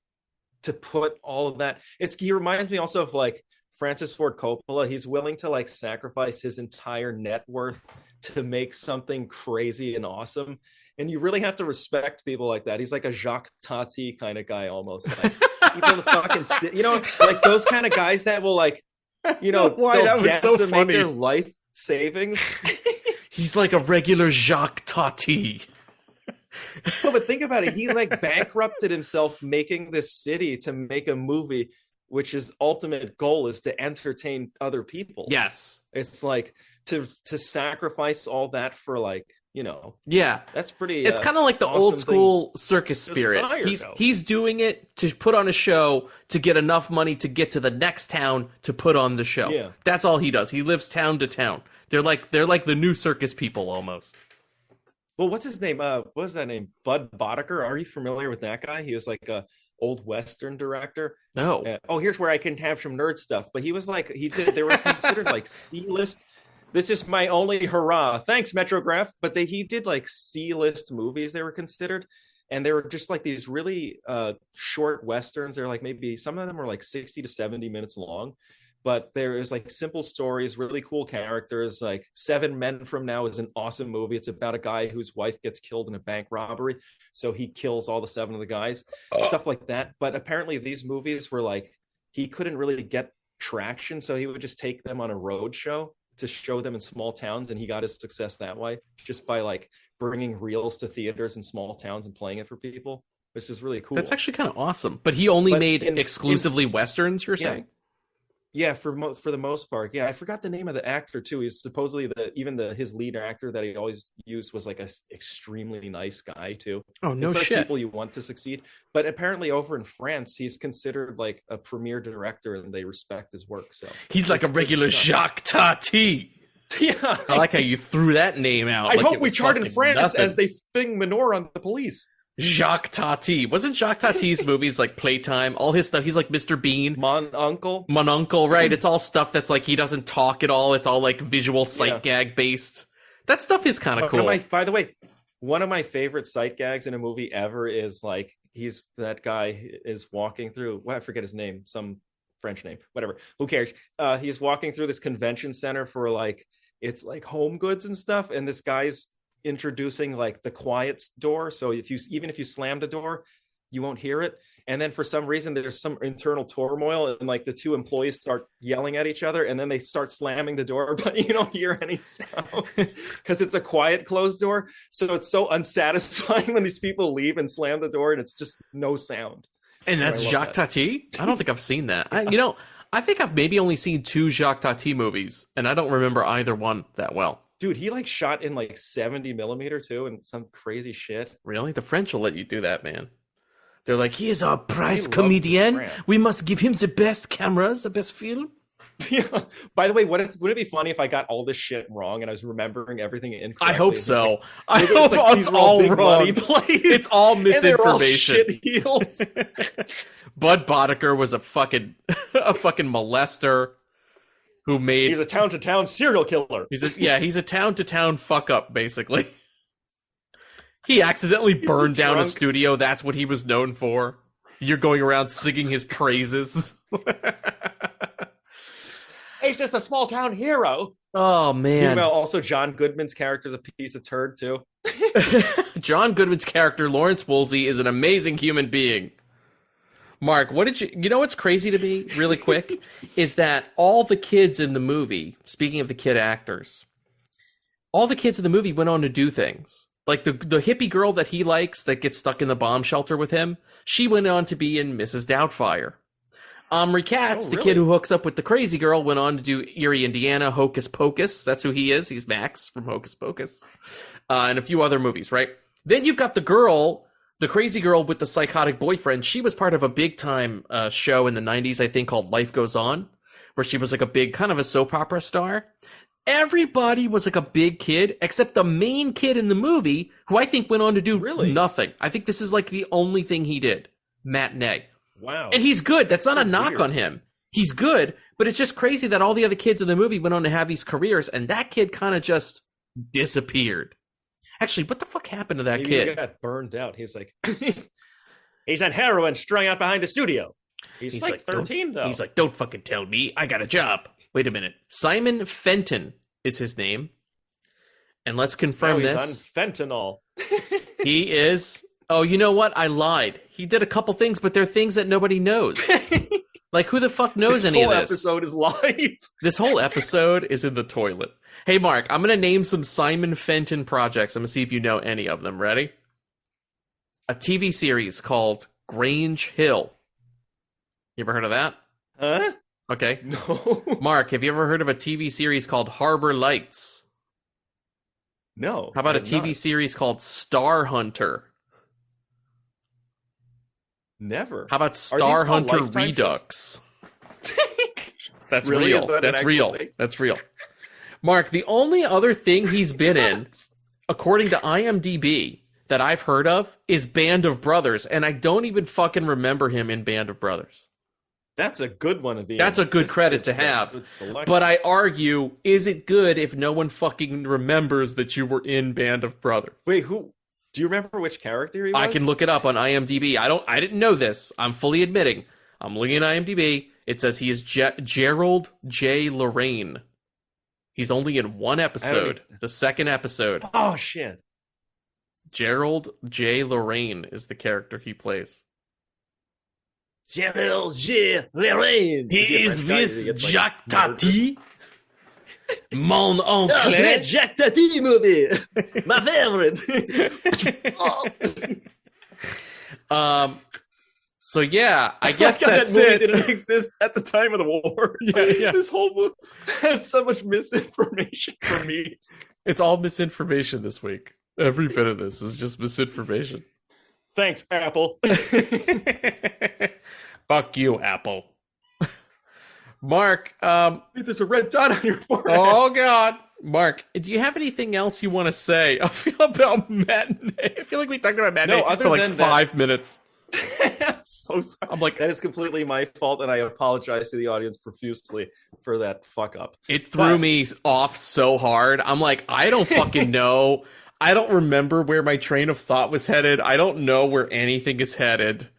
to put all of that. He reminds me also of like Francis Ford Coppola. He's willing to like sacrifice his entire net worth to make something crazy and awesome. And you really have to respect people like that. He's like a Jacques Tati kind of guy almost. Like people to fucking sit, like those kind of guys that will like, Why? That was so decimate funny. their life savings. He's like a regular Jacques Tati. No, but think about it. He like bankrupted himself making this city to make a movie, which his ultimate goal is to entertain other people. Yes. It's like to sacrifice all that for like, Yeah. that's pretty. It's kind of like the awesome old thing school circus to spirit. aspire to. He's doing it to put on a show to get enough money to get to the next town to put on the show. Yeah. That's all he does. He lives town to town. They're like the new circus people almost. Well, what's his name? What was that name? Bud Boddicker. Are you familiar with that guy? He was like a old Western director. No. Here's where I can have some nerd stuff. But he was like, they were considered like C-list. This is my only hurrah. Thanks, Metrograph. But he did like C-list movies, they were considered. And they were just like these really short Westerns. They're like maybe some of them were like 60 to 70 minutes long. But there is like simple stories, really cool characters. Like 7 Men from Now is an awesome movie. It's about a guy whose wife gets killed in a bank robbery. So he kills all the 7 of the guys, stuff like that. But apparently these movies were like, he couldn't really get traction. So he would just take them on a road show to show them in small towns. And he got his success that way, just by like bringing reels to theaters in small towns and playing it for people, which is really cool. That's actually kind of awesome. But he only made in- exclusively Westerns, you're Yeah. saying? Yeah, for the most part. Yeah, I forgot the name of the actor too. He's supposedly his lead actor that he always used was like a extremely nice guy too. Oh, no It's like shit. people you want to succeed. But apparently over in France, he's considered like a premier director and they respect his work. So He's like a it's good regular stuff. Jacques Tati. Yeah. I like how you threw that name out. I like hope it we was chart in fucking France nothing. as they fing manure on the police. Jacques Tati. Wasn't Jacques Tati's movies like Playtime? All his stuff, he's like Mr. Bean. Mon Uncle. Mon Uncle, right? It's all stuff that's like he doesn't talk at all. It's all like visual sight Yeah. gag based. That stuff is kind of cool. By the way, One of my favorite sight gags in a movie ever is like that guy is walking through. Well, I forget his name, some French name, whatever. Who cares? He's walking through this convention center for like it's like home goods and stuff, and this guy's introducing like the quiet door. So if you slam the door, you won't hear it. And then for some reason there's some internal turmoil and like the two employees start yelling at each other and then they start slamming the door, but you don't hear any sound because it's a quiet closed door. So it's so unsatisfying when these people leave and slam the door and it's just no sound. And that's Jacques Tati? I don't think I've seen that. I think I've maybe only seen 2 Jacques Tati movies and I don't remember either one that well. Dude, he like shot in like 70 millimeter too and some crazy shit. Really? The French will let you do that, man. They're like, he is our prize comedian. We must give him the best cameras, the best film. Yeah. By the way, would it be funny if I got all this shit wrong and I was remembering everything incorrectly? I hope so. I hope it's all wrong. It's all misinformation. And they're all shit heels. Bud Boddicker was a fucking molester who made. He's a town-to-town serial killer. He's a town-to-town fuck up, basically. He accidentally burned down a studio. That's what he was known for. You're going around singing his praises. He's just a small town hero. Oh, man. Meanwhile, also John Goodman's character is a piece of turd, too. John Goodman's character, Lawrence Woolsey, is an amazing human being. Mark, you know what's crazy to me, really quick, is that all the kids in the movie, speaking of the kid actors, all the kids in the movie went on to do things. Like the hippie girl that he likes that gets stuck in the bomb shelter with him, she went on to be in Mrs. Doubtfire. Omri Katz, the kid who hooks up with the crazy girl, went on to do Erie, Indiana, Hocus Pocus. That's who he is. He's Max from Hocus Pocus. And a few other movies, right? Then you've got the girl, the crazy girl with the psychotic boyfriend. She was part of a big-time show in the 90s, I think, called Life Goes On, where she was like a big, kind of a soap opera star. Everybody was like a big kid, except the main kid in the movie, who I think went on to do nothing. I think this is like the only thing he did. Matinee. Wow. And he's good. That's not a knock on him. He's good, but it's just crazy that all the other kids in the movie went on to have these careers, and that kid kind of just disappeared. Actually, what the fuck happened to that kid? He got burned out. He's like, he's on heroin strung out behind the studio. He's like 13, though. He's like, don't fucking tell me. I got a job. Wait a minute. Simon Fenton is his name. And let's confirm he's this. On fentanyl. He is. Oh, you know what? I lied. He did a couple things, but they're things that nobody knows. Like, who the fuck knows any of this? This whole episode is lies. This whole episode is in the toilet. Hey, Mark, I'm going to name some Simon Fenton projects. I'm going to see if you know any of them. Ready? A TV series called Grange Hill. You ever heard of that? Huh? Okay. No. Mark, have you ever heard of a TV series called Harbor Lights? No. How about a TV series called Star Hunter? Never. How about Star Hunter Redux? That's really? real. That's real. That's real. Mark, the only other thing he's been in, according to IMDb, that I've heard of is Band of Brothers, and I don't even fucking remember him in Band of Brothers. That's a good one to be. That's a good credit to have. But I argue, is it good if no one fucking remembers that you were in Band of Brothers? Wait, who? Do you remember which character he was? I can look it up on IMDb. I didn't know this. I'm fully admitting. I'm looking at IMDb. It says he is Gerald J. Lorraine. He's only in one episode. The second episode. Oh, shit. Gerald J. Lorraine is the character he plays. Gerald J. Lorraine. He is with Jacques Tati. Mon oncle. Oh, that Jacques Tati movie. My favorite. So yeah, I guess that movie didn't exist at the time of the war. Yeah. This whole movie has so much misinformation for me. It's all misinformation this week. Every bit of this is just misinformation. Thanks, Apple. Fuck you, Apple. Mark, there's a red dot on your forehead. Oh God. Mark, do you have anything else you want to say? I feel about Matinee. I feel like we talked about Matinee for like 5 minutes. I'm so sorry. I'm like, that is completely my fault, and I apologize to the audience profusely for that fuck up. It threw me off so hard. I'm like, I don't fucking know. I don't remember where my train of thought was headed. I don't know where anything is headed.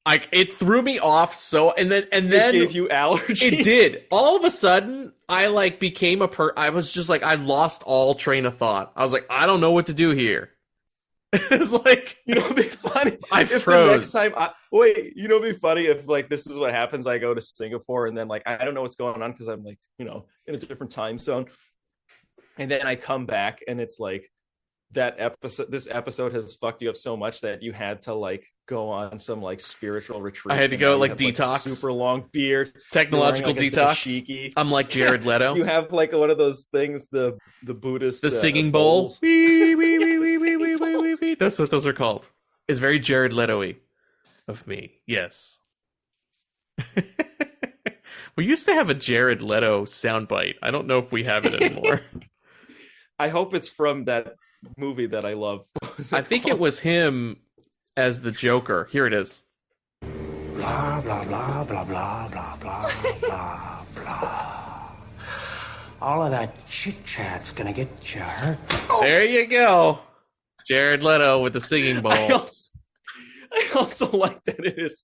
Like, it threw me off and then It gave you allergies. It did. All of a sudden, I like became I was just like, I lost all train of thought. I was like, I don't know what to do here. It's like, You know, it'd be funny. I if froze. The next time you know, it'd be funny if like this is what happens. I go to Singapore and then like I don't know what's going on because I'm like, you know, in a different time zone, and then I come back and it's like this episode has fucked you up so much that you had to like go on some like spiritual retreat. I had to go like detox, super long beard, technological like, detox. I'm like Jared Leto. You have like one of those things, the Buddhist, the singing bowl. Wee, wee, wee, wee, wee, wee, wee, wee, wee. That's what those are called. It's very Jared Leto-y of me. Yes. We used to have a Jared Leto soundbite. I don't know if we have it anymore. I hope it's from that movie that I love. I think it was him as the Joker. Here it is. Blah, blah, blah, blah, blah, blah, blah, blah, blah. All of that chit-chat's gonna get you hurt. There you go. Jared Leto with the singing bowl. I also like that it is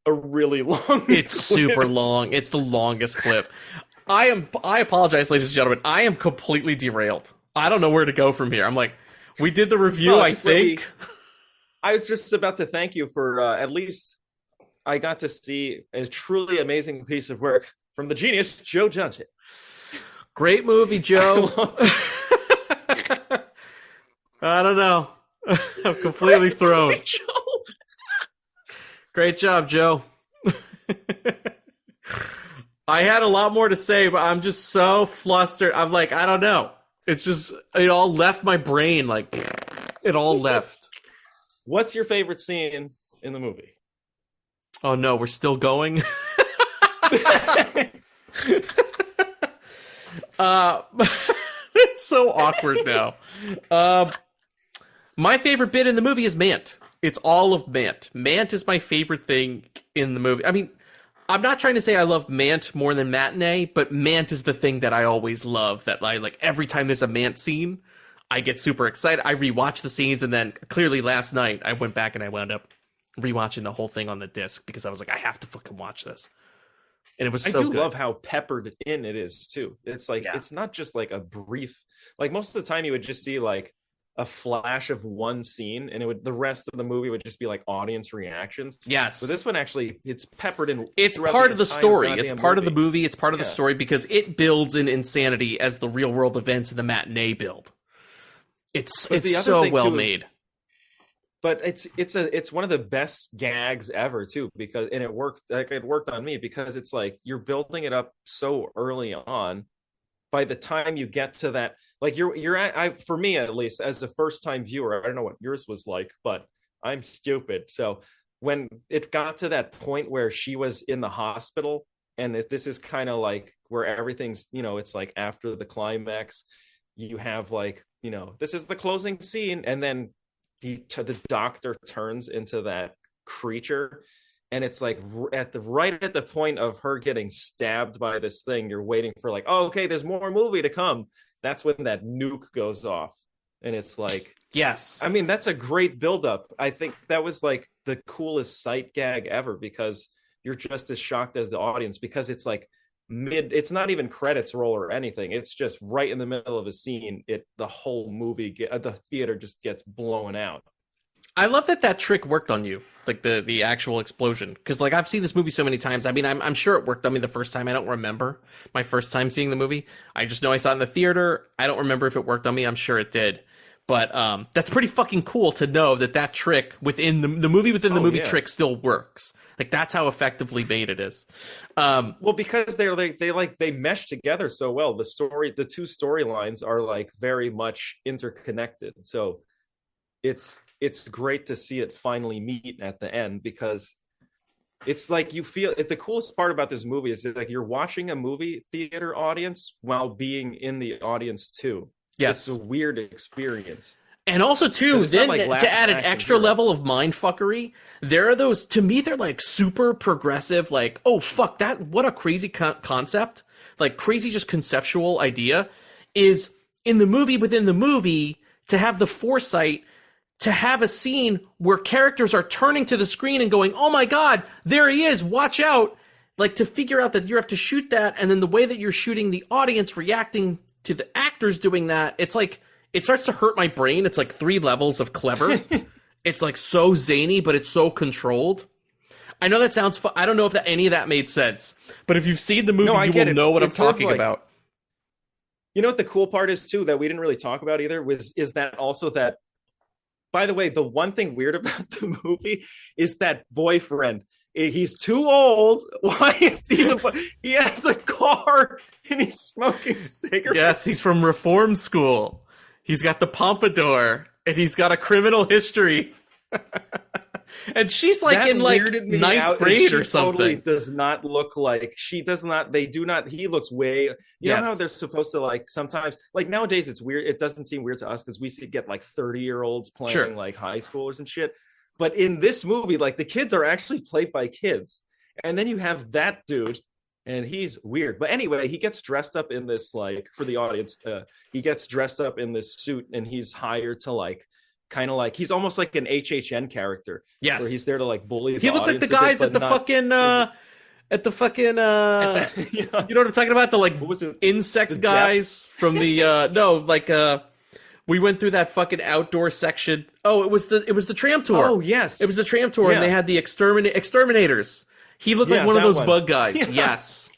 a really long It's clip. super long. It's the longest clip. I apologize, ladies and gentlemen. I am completely derailed. I don't know where to go from here. I'm like, we did the review, No, I it's really- think. I was just about to thank you for at least I got to see a truly amazing piece of work from the genius Joe Dante. Great movie, Joe. I don't know. I'm completely thrown. Great job, Joe. I had a lot more to say, but I'm just so flustered. I'm like, I don't know. It's just, it all left my brain. Like, it all left. What's your favorite scene in the movie? Oh, no, we're still going? It's so awkward now. My favorite bit in the movie is Mant. It's all of Mant. Mant is my favorite thing in the movie. I mean, I'm not trying to say I love Mant more than Matinee, but Mant is the thing that I always love. That I like every time there's a Mant scene, I get super excited. I rewatch the scenes, and then clearly last night I went back and I wound up rewatching the whole thing on the disc because I was like, I have to fucking watch this. And it was so I do good. love how peppered in it is too. It's like It's not just like a brief. Like most of the time, you would just see like a flash of one scene, and the rest of the movie would just be like audience reactions. Yes. So this one actually, it's peppered in. It's part of the story. It's part of the movie. It's part of the story because it builds in insanity as the real world events in the Matinee build. It's so well made. But it's one of the best gags ever too, because it worked on me because it's like you're building it up so early on. By the time you get to that, like for me at least, as a first time viewer, I don't know what yours was like, but I'm stupid. So when it got to that point where she was in the hospital, and this is kind of like where everything's, it's like after the climax, you have like, this is the closing scene, and then the doctor turns into that creature, and it's like right at the point of her getting stabbed by this thing, you're waiting for like, oh, okay, there's more movie to come. That's when that nuke goes off, and it's like, yes, I mean, that's a great buildup. I think that was like the coolest sight gag ever, because you're just as shocked as the audience, because it's like it's not even credits roll or anything. It's just right in the middle of a scene. The whole movie, the theater just gets blown out. I love that trick worked on you, like the actual explosion, because like I've seen this movie so many times. I mean, I'm sure it worked on me the first time. I don't remember my first time seeing the movie. I just know I saw it in the theater. I don't remember if it worked on me. I'm sure it did. But that's pretty fucking cool to know that trick within the movie within the movie trick still works. Like that's how effectively made it is. Well, because they mesh together so well. The two storylines are like very much interconnected. So it's great to see it finally meet at the end, because it's like you feel the coolest part about this movie is that like you're watching a movie theater audience while being in the audience too. Yes. It's a weird experience. And also, too, then like to add an extra level of mindfuckery, there are those, to me, they're like super progressive, like, oh, fuck, what a crazy concept, like crazy just conceptual idea, is in the movie within the movie, to have the foresight to have a scene where characters are turning to the screen and going, oh my God, there he is, watch out. Like, to figure out that you have to shoot that, and then the way that you're shooting the audience reacting to the actors doing that, it's like, it starts to hurt my brain. It's like 3 levels of clever. It's like so zany, but it's so controlled. I know that sounds I don't know if any of that made sense, but if you've seen the movie, you will know what I'm talking about. You know what the cool part is too, that we didn't really talk about either, is that also that, by the way, the one thing weird about the movie is that boyfriend. He's too old. Why is he has a car and he's smoking cigarettes? Yes, he's from reform school. He's got the pompadour and he's got a criminal history. And she's like in like 9th grade or something. Totally does not look like she does not. They do not. He looks way. You know how they're supposed to, like, sometimes, like nowadays it's weird. It doesn't seem weird to us because we get like 30-year-olds playing like high schoolers and shit. But in this movie, like, the kids are actually played by kids. And then you have that dude, and he's weird. But anyway, he gets dressed up in this, like, for the audience, he gets dressed up in this suit, and he's hired to, like, kind of like, he's almost like an HHN character. Yes. Where he's there to, like, bully the He looked like the guys at the fucking, you know what I'm talking about? The, like, what was it? Insect guys from the, we went through that fucking outdoor section. Oh, it was the tram tour. Oh, yes. It was the tram tour, and they had the exterminators. He looked like one of those bug guys. Yeah. Yes.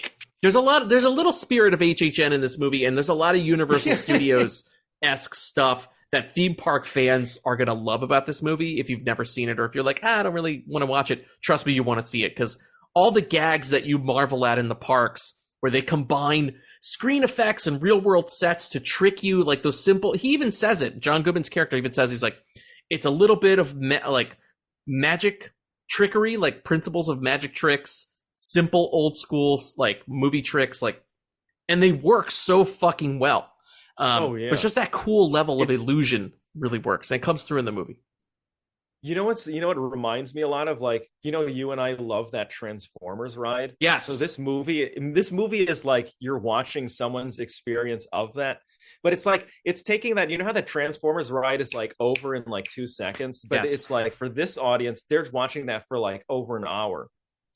There's a little spirit of HHN in this movie, and there's a lot of Universal Studios-esque stuff that theme park fans are going to love about this movie. If you've never seen it, or if you're like, I don't really want to watch it, trust me, you want to see it, because all the gags that you marvel at in the parks, where they combine screen effects and real world sets to trick you, like those simple, he even says it, John Goodman's character even says, he's like, it's a little bit of like magic trickery, like principles of magic tricks, simple old school like movie tricks, like, and they work so fucking well. But it's just that cool level of illusion really works, and it comes through in the movie. You know what it reminds me a lot of, like, you and I love that Transformers ride. Yes. So this movie is like you're watching someone's experience of that. But it's like, it's taking that, how that Transformers ride is like over in like 2 seconds, but it's like, for this audience, they're watching that for like over an hour,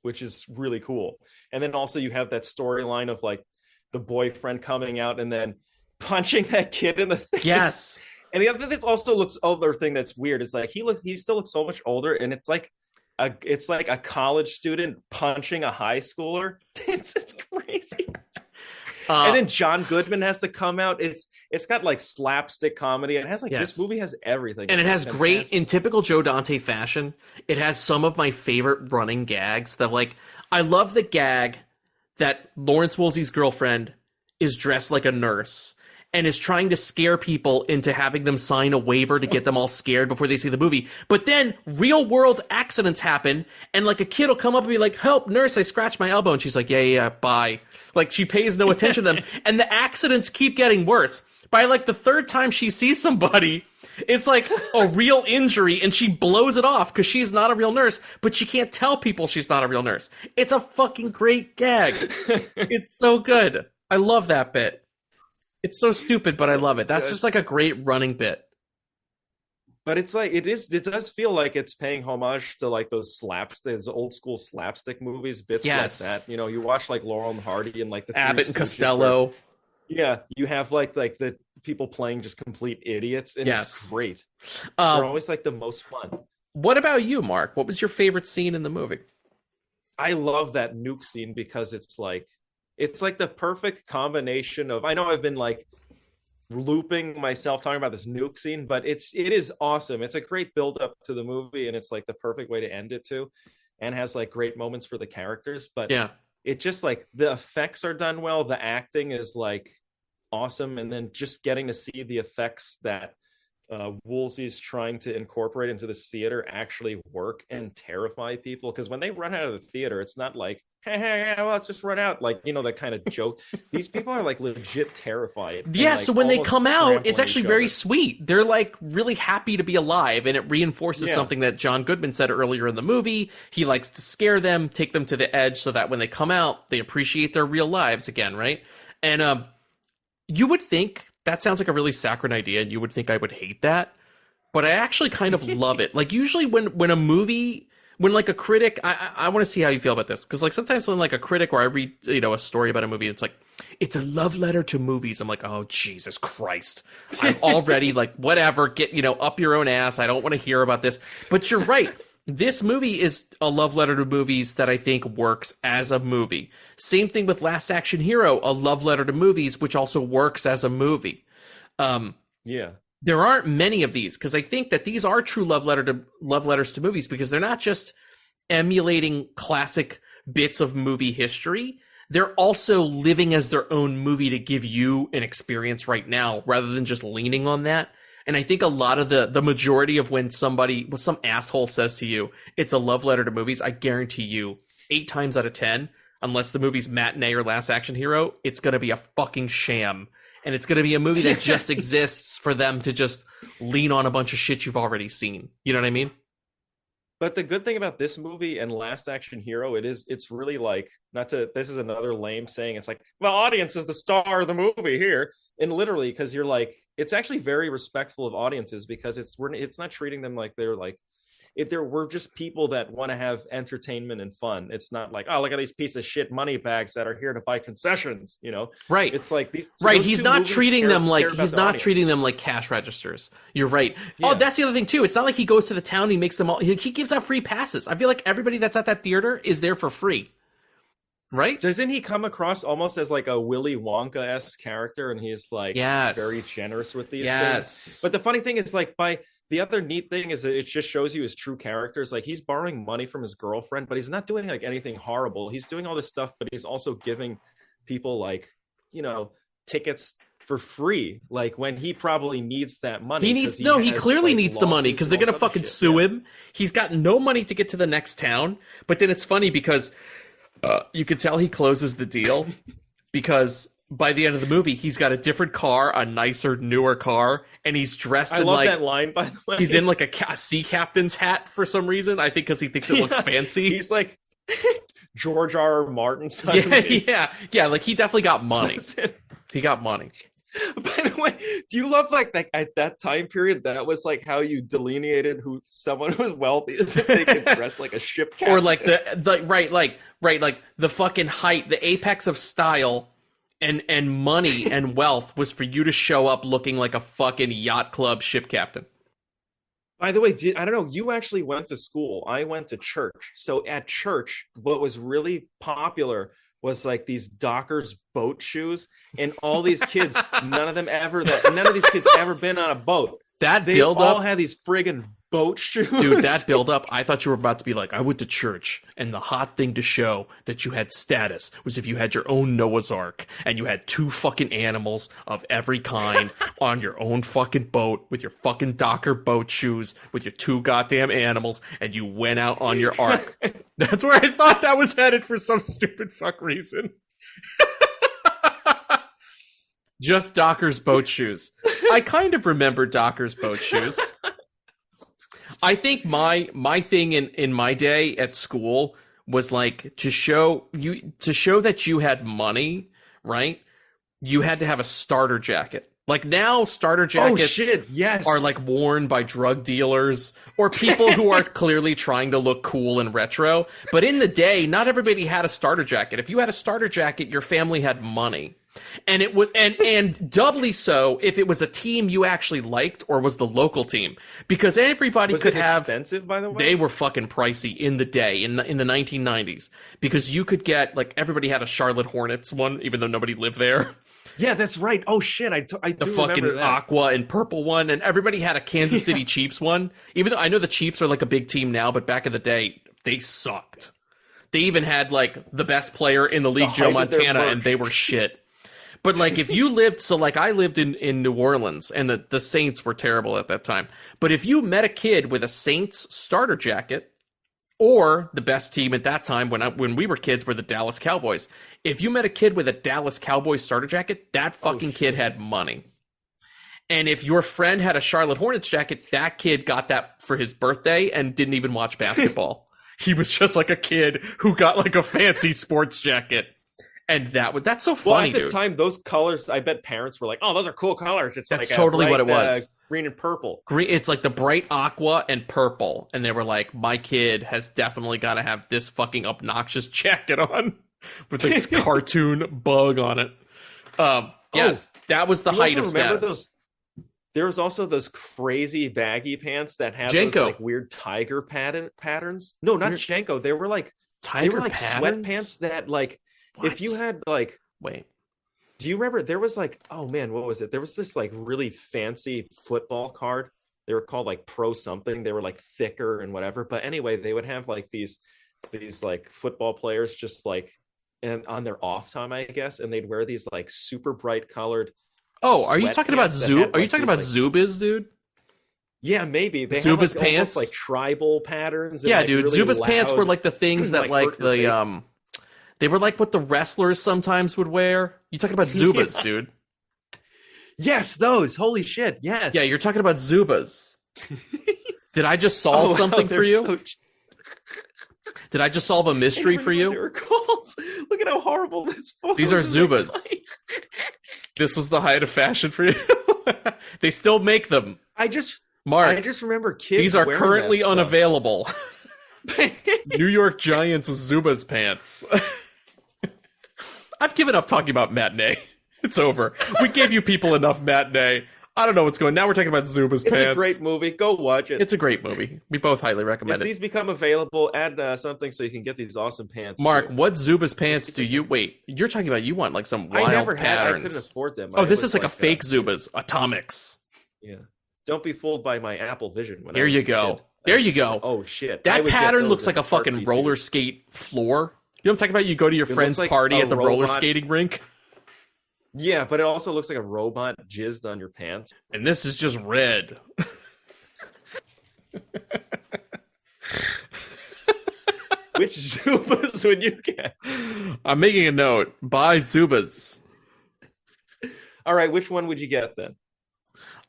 which is really cool. And then also you have that storyline of like the boyfriend coming out and then punching that kid in the face. Yes. And the other thing that's weird is like he still looks so much older, and it's like a college student punching a high schooler. It's just crazy. And then John Goodman has to come out. It's got like slapstick comedy. It has like this movie has everything, and it has great, in typical Joe Dante fashion, it has some of my favorite running gags. That, like, I love the gag that Lawrence Woolsey's girlfriend is dressed like a nurse and is trying to scare people into having them sign a waiver to get them all scared before they see the movie. But then real world accidents happen, and like a kid will come up and be like, help, nurse, I scratched my elbow. And she's like, yeah, bye. Like, she pays no attention to them. And the accidents keep getting worse. By like the 3rd time she sees somebody, it's like a real injury, and she blows it off because she's not a real nurse, but she can't tell people she's not a real nurse. It's a fucking great gag. It's so good. I love that bit. It's so stupid, but I love it. That's just like a great running bit. But it's like, it does feel like it's paying homage to like those old school slapstick movies, bits like that. You watch like Laurel and Hardy and like the Abbott and Costello. You have like the people playing just complete idiots, and it's great. They're always like the most fun. What about you, Mark? What was your favorite scene in the movie? I love that nuke scene because it's like the perfect combination of, I know I've been like looping myself talking about this nuke scene, but it is awesome. It's a great build up to the movie, and it's like the perfect way to end it too, and has like great moments for the characters. But it just, like, the effects are done well, the acting is like awesome, and then just getting to see the effects that Woolsey's trying to incorporate into this theater actually work and terrify people. Because when they run out of the theater, it's not like, hey, well, let's just run out, like, that kind of joke. These people are like legit terrified. Yeah, and, like, so when they come out, it's actually very other. Sweet. They're like really happy to be alive, and it reinforces something that John Goodman said earlier in the movie. He likes to scare them, take them to the edge, so that when they come out, they appreciate their real lives again, right? And you would think that sounds like a really saccharine idea, and you would think I would hate that. But I actually kind of love it. Like, usually when a movie, when like a critic, I want to see how you feel about this. Because like sometimes when like a critic or I read, a story about a movie, it's like, it's a love letter to movies. I'm like, oh, Jesus Christ. I'm already like, whatever, get, up your own ass. I don't want to hear about this. But you're right. This movie is a love letter to movies that I think works as a movie. Same thing with Last Action Hero, a love letter to movies, which also works as a movie. Yeah. There aren't many of these because I think that these are true love letters to movies because they're not just emulating classic bits of movie history. They're also living as their own movie to give you an experience right now rather than just leaning on that. And I think a lot of the majority of when some asshole says to you, it's a love letter to movies, I guarantee you 8 times out of 10, unless the movie's Matinee or Last Action Hero, it's going to be a fucking sham. And it's going to be a movie that just exists for them to just lean on a bunch of shit you've already seen. You know what I mean? But the good thing about this movie and Last Action Hero, it's really like, this is another lame saying, it's like, the audience is the star of the movie here. And literally, because you're like, it's actually very respectful of audiences because it's not treating them like they're like, we're just people that want to have entertainment and fun. It's not like, oh, look at these piece of shit money bags that are here to buy concessions, Right. It's like these. Right. He's not treating them like cash registers. You're right. Yeah. Oh, that's the other thing too. It's not like he goes to the town and he makes them all. He gives out free passes. I feel like everybody that's at that theater is there for free. Right? Doesn't he come across almost as like a Willy Wonka-esque character, and he's like very generous with these things? But the funny thing is, like, the other neat thing is that it just shows you his true characters. Like, he's borrowing money from his girlfriend, but he's not doing like anything horrible. He's doing all this stuff, but he's also giving people like, tickets for free. Like, when he probably needs that money. He clearly needs the money because they're going to fucking sue him. He's got no money to get to the next town. But then it's funny because you could tell he closes the deal because by the end of the movie, he's got a different car, a nicer, newer car, and he's dressed in like... I love that line, by the way. He's in like a sea captain's hat for some reason. I think because he thinks it looks fancy. He's like George R. Martin. Yeah, like he definitely got money. He got money. By the way, do you love like at that time period, that was like how you delineated who someone who was wealthy is if they could dress like a ship captain? Or like like the fucking height, the apex of style and money and wealth was for you to show up looking like a fucking yacht club ship captain. By the way, I don't know, you actually went to school. I went to church. So at church, what was really popular was like these Dockers boat shoes, and all these kids, none of these kids ever been on a boat. They all had these friggin' boat shoes. Dude, that build up, I thought you were about to be like, I went to church, and the hot thing to show that you had status was if you had your own Noah's Ark, and you had 2 fucking animals of every kind on your own fucking boat with your fucking Docker boat shoes with your 2 goddamn animals, and you went out on your ark. That's where I thought that was headed for some stupid fuck reason. Just Docker's boat shoes. I kind of remember Docker's boat shoes. I think my thing in my day at school was like to show that you had money, right? You had to have a starter jacket. Like now, starter jackets are like worn by drug dealers or people who are clearly trying to look cool and retro. But in the day, not everybody had a starter jacket. If you had a starter jacket, your family had money. And it was, and doubly so if it was a team you actually liked or was the local team, because everybody could have. Expensive, by the way? They were fucking pricey in the day in the 1990s because you could get like everybody had a Charlotte Hornets one, even though nobody lived there. Yeah, that's right. Oh shit, I do the fucking remember that. aqua and purple one, and everybody had a Kansas City Chiefs one. Even though I know the Chiefs are like a big team now, but back in the day they sucked. They even had like the best player in the league, Joe Montana, and they were shit. But like if you lived, so like I lived in New Orleans, and the Saints were terrible at that time. But if you met a kid with a Saints starter jacket, or the best team at that time when we were kids were the Dallas Cowboys. If you met a kid with a Dallas Cowboys starter jacket, that fucking kid had money. And if your friend had a Charlotte Hornets jacket, that kid got that for his birthday and didn't even watch basketball. He was just like a kid who got like a fancy sports jacket. And that's so Well, funny, at the dude. time, those colors, I bet parents were like, "Oh, those are cool colors." It's That's like totally bright, what it was. green and purple. Green, it's like the bright aqua and purple, and they were like, "My kid has definitely got to have this fucking obnoxious jacket on with this cartoon bug on it." Yes, that was the You height also of remember status. there was also those crazy baggy pants that had Jenko. those like weird tiger patterns. No, not Weird- Jenko. They were like Tiger sweatpants patterns? that like What? if you had like. Wait, Do you remember there was like, oh man, what was it? There was this like really fancy football card. They were called like pro something. They were like thicker and whatever. But anyway, they would have like these like football players just like and on their off time, I guess, and they'd wear these like super bright colored. oh, are you talking about sweatpants that Zub? had, Are you like, talking these, about like- Zubaz, dude? Yeah, maybe they Zubaz had like, pants? almost like tribal patterns. And, Yeah, like, dude. really Zubaz pants loud- were like the things that like, like hurt your the they were like what the wrestlers sometimes would wear. You talking about Zubaz, dude? Yes, those. Holy shit. Yes. Yeah, you're talking about Zubaz. Did I just solve wow, something for they're you? so Did I just solve a mystery for They you? were called. Look at how horrible this photo These are is. Zubaz. This was the height of fashion for you. They still make them. I just Mark, remember kids. these are wearing currently that stuff. unavailable. New York Giants Zubaz pants. I've given up talking about Matinee. It's over. We gave you people enough Matinee. I don't know what's going on. Now we're talking about Zubaz It's pants. a great movie. Go watch it. It's a great movie. We both highly If recommend it. these become available, add something so you can get these awesome pants. Mark, too. what Zubaz pants do you... Wait, you're talking about you want like some wild I never had. I patterns. couldn't afford them. Oh, I this was is like a fake Zubaz. Atomics. Yeah. Don't be fooled by my Apple Vision. When I There was you a go. kid. There you go. Oh shit! I That would get pattern those looks in like a fucking heartbeat, roller dude. skate floor. You know what I'm talking about? You go to your It friend's looks like party a at the roller robot. skating rink, Yeah, but it also looks like a robot jizzed on your pants. and this is just red. Which Zubas would you get? I'm making a note. Buy Zubaz. All right, which one would you get then?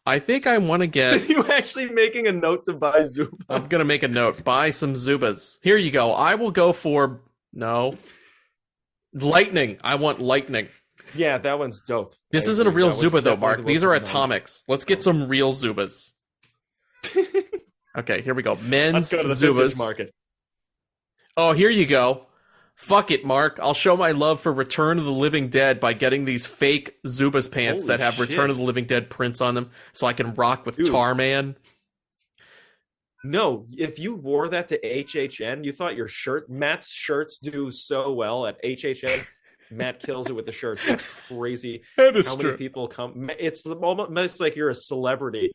I think I want to Are get... you actually making a note to buy Zubas? I'm going to make a note. Buy some Zubaz. Here you go. I will go for... No. Lightning. I want lightning. Yeah, that one's dope. This I isn't a agree. real That one's Zuba, though, definitely Mark. the These most are annoying. atomics. Let's get some real Zubas. Okay, here we go. Men's Let's go to the vintage Zubaz. market. Oh, here you go. Fuck it, Mark. I'll show my love for Return of the Living Dead by getting these fake Zubaz pants Holy that have shit. Return of the Living Dead prints on them so I can rock with Dude. Tarman. No, if you wore that to HHN, you thought your shirt, Matt's shirts do so well at HHN. Matt kills it with the shirts. It's crazy That is how many people come. It's almost like you're a celebrity.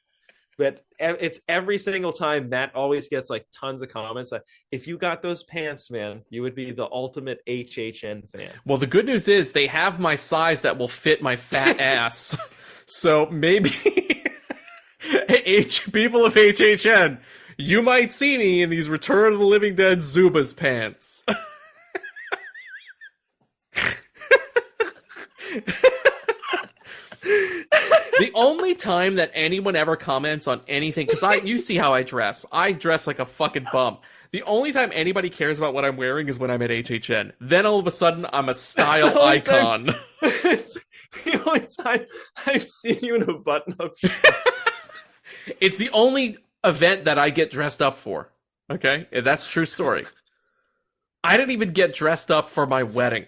But it's every single time Matt always gets like tons of comments. If you got those pants, man, you would be the ultimate HHN fan. Well, the good news is they have my size that will fit my fat ass. So maybe people of HHN, you might see me in these Return of the Living Dead Zubaz pants. The only time that anyone ever comments on anything, because you see how I dress like a fucking bum. The only time anybody cares about what I'm wearing is when I'm at HHN. Then all of a sudden, I'm a style icon. The only time I've seen you in a button-up shirt. It's the only event that I get dressed up for. Okay? That's a true story. I didn't even get dressed up for my wedding.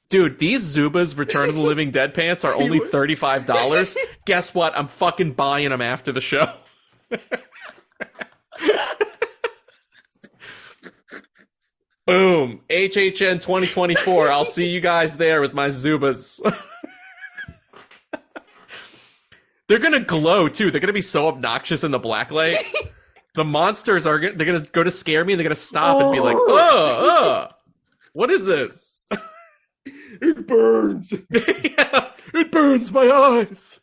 Dude, these Zubaz Return of the Living Dead pants are only $35. Guess what? I'm fucking buying them after the show. Boom. HHN 2024. I'll see you guys there with my Zubaz. They're gonna glow, too. They're gonna be so obnoxious in the black light. The monsters they're gonna go to scare me, and they're gonna stop and be like, what is this? It burns. Yeah, it burns my eyes.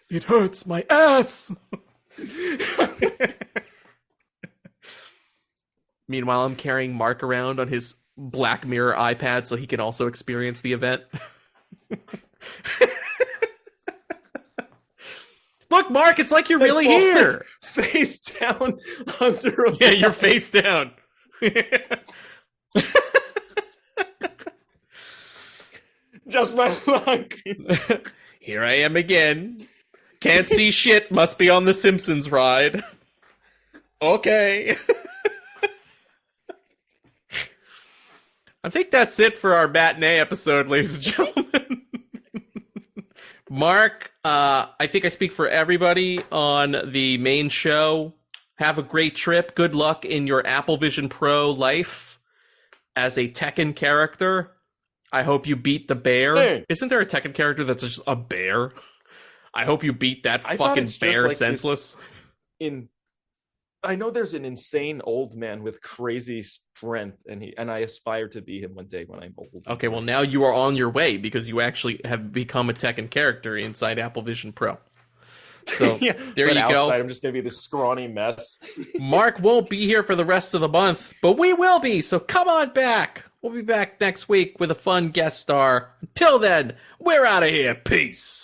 It hurts my ass. Meanwhile, I'm carrying Mark around on his Black Mirror iPad so he can also experience the event. Look, Mark, it's like you're really here. face down under a Yeah, you're face down. just my luck. Here I am again. Can't see shit. Must be on the Simpsons ride. Okay. I think that's it for our matinee episode, ladies and gentlemen. Mark, I think I speak for everybody on the main show. Have a great trip. Good luck in your Apple Vision Pro life as a Tekken character. I hope you beat the bear. Hey. Isn't there a Tekken character that's just a bear? I hope you beat that fucking bear like senseless. I know there's an insane old man with crazy strength, and I aspire to be him one day when I'm old. Okay, well now you are on your way because you actually have become a Tekken character inside Apple Vision Pro. So yeah, there you outside, go. I'm just gonna be this scrawny mess. Mark won't be here for the rest of the month, but we will be. So come on back. We'll be back next week with a fun guest star. Until then, we're out of here. Peace.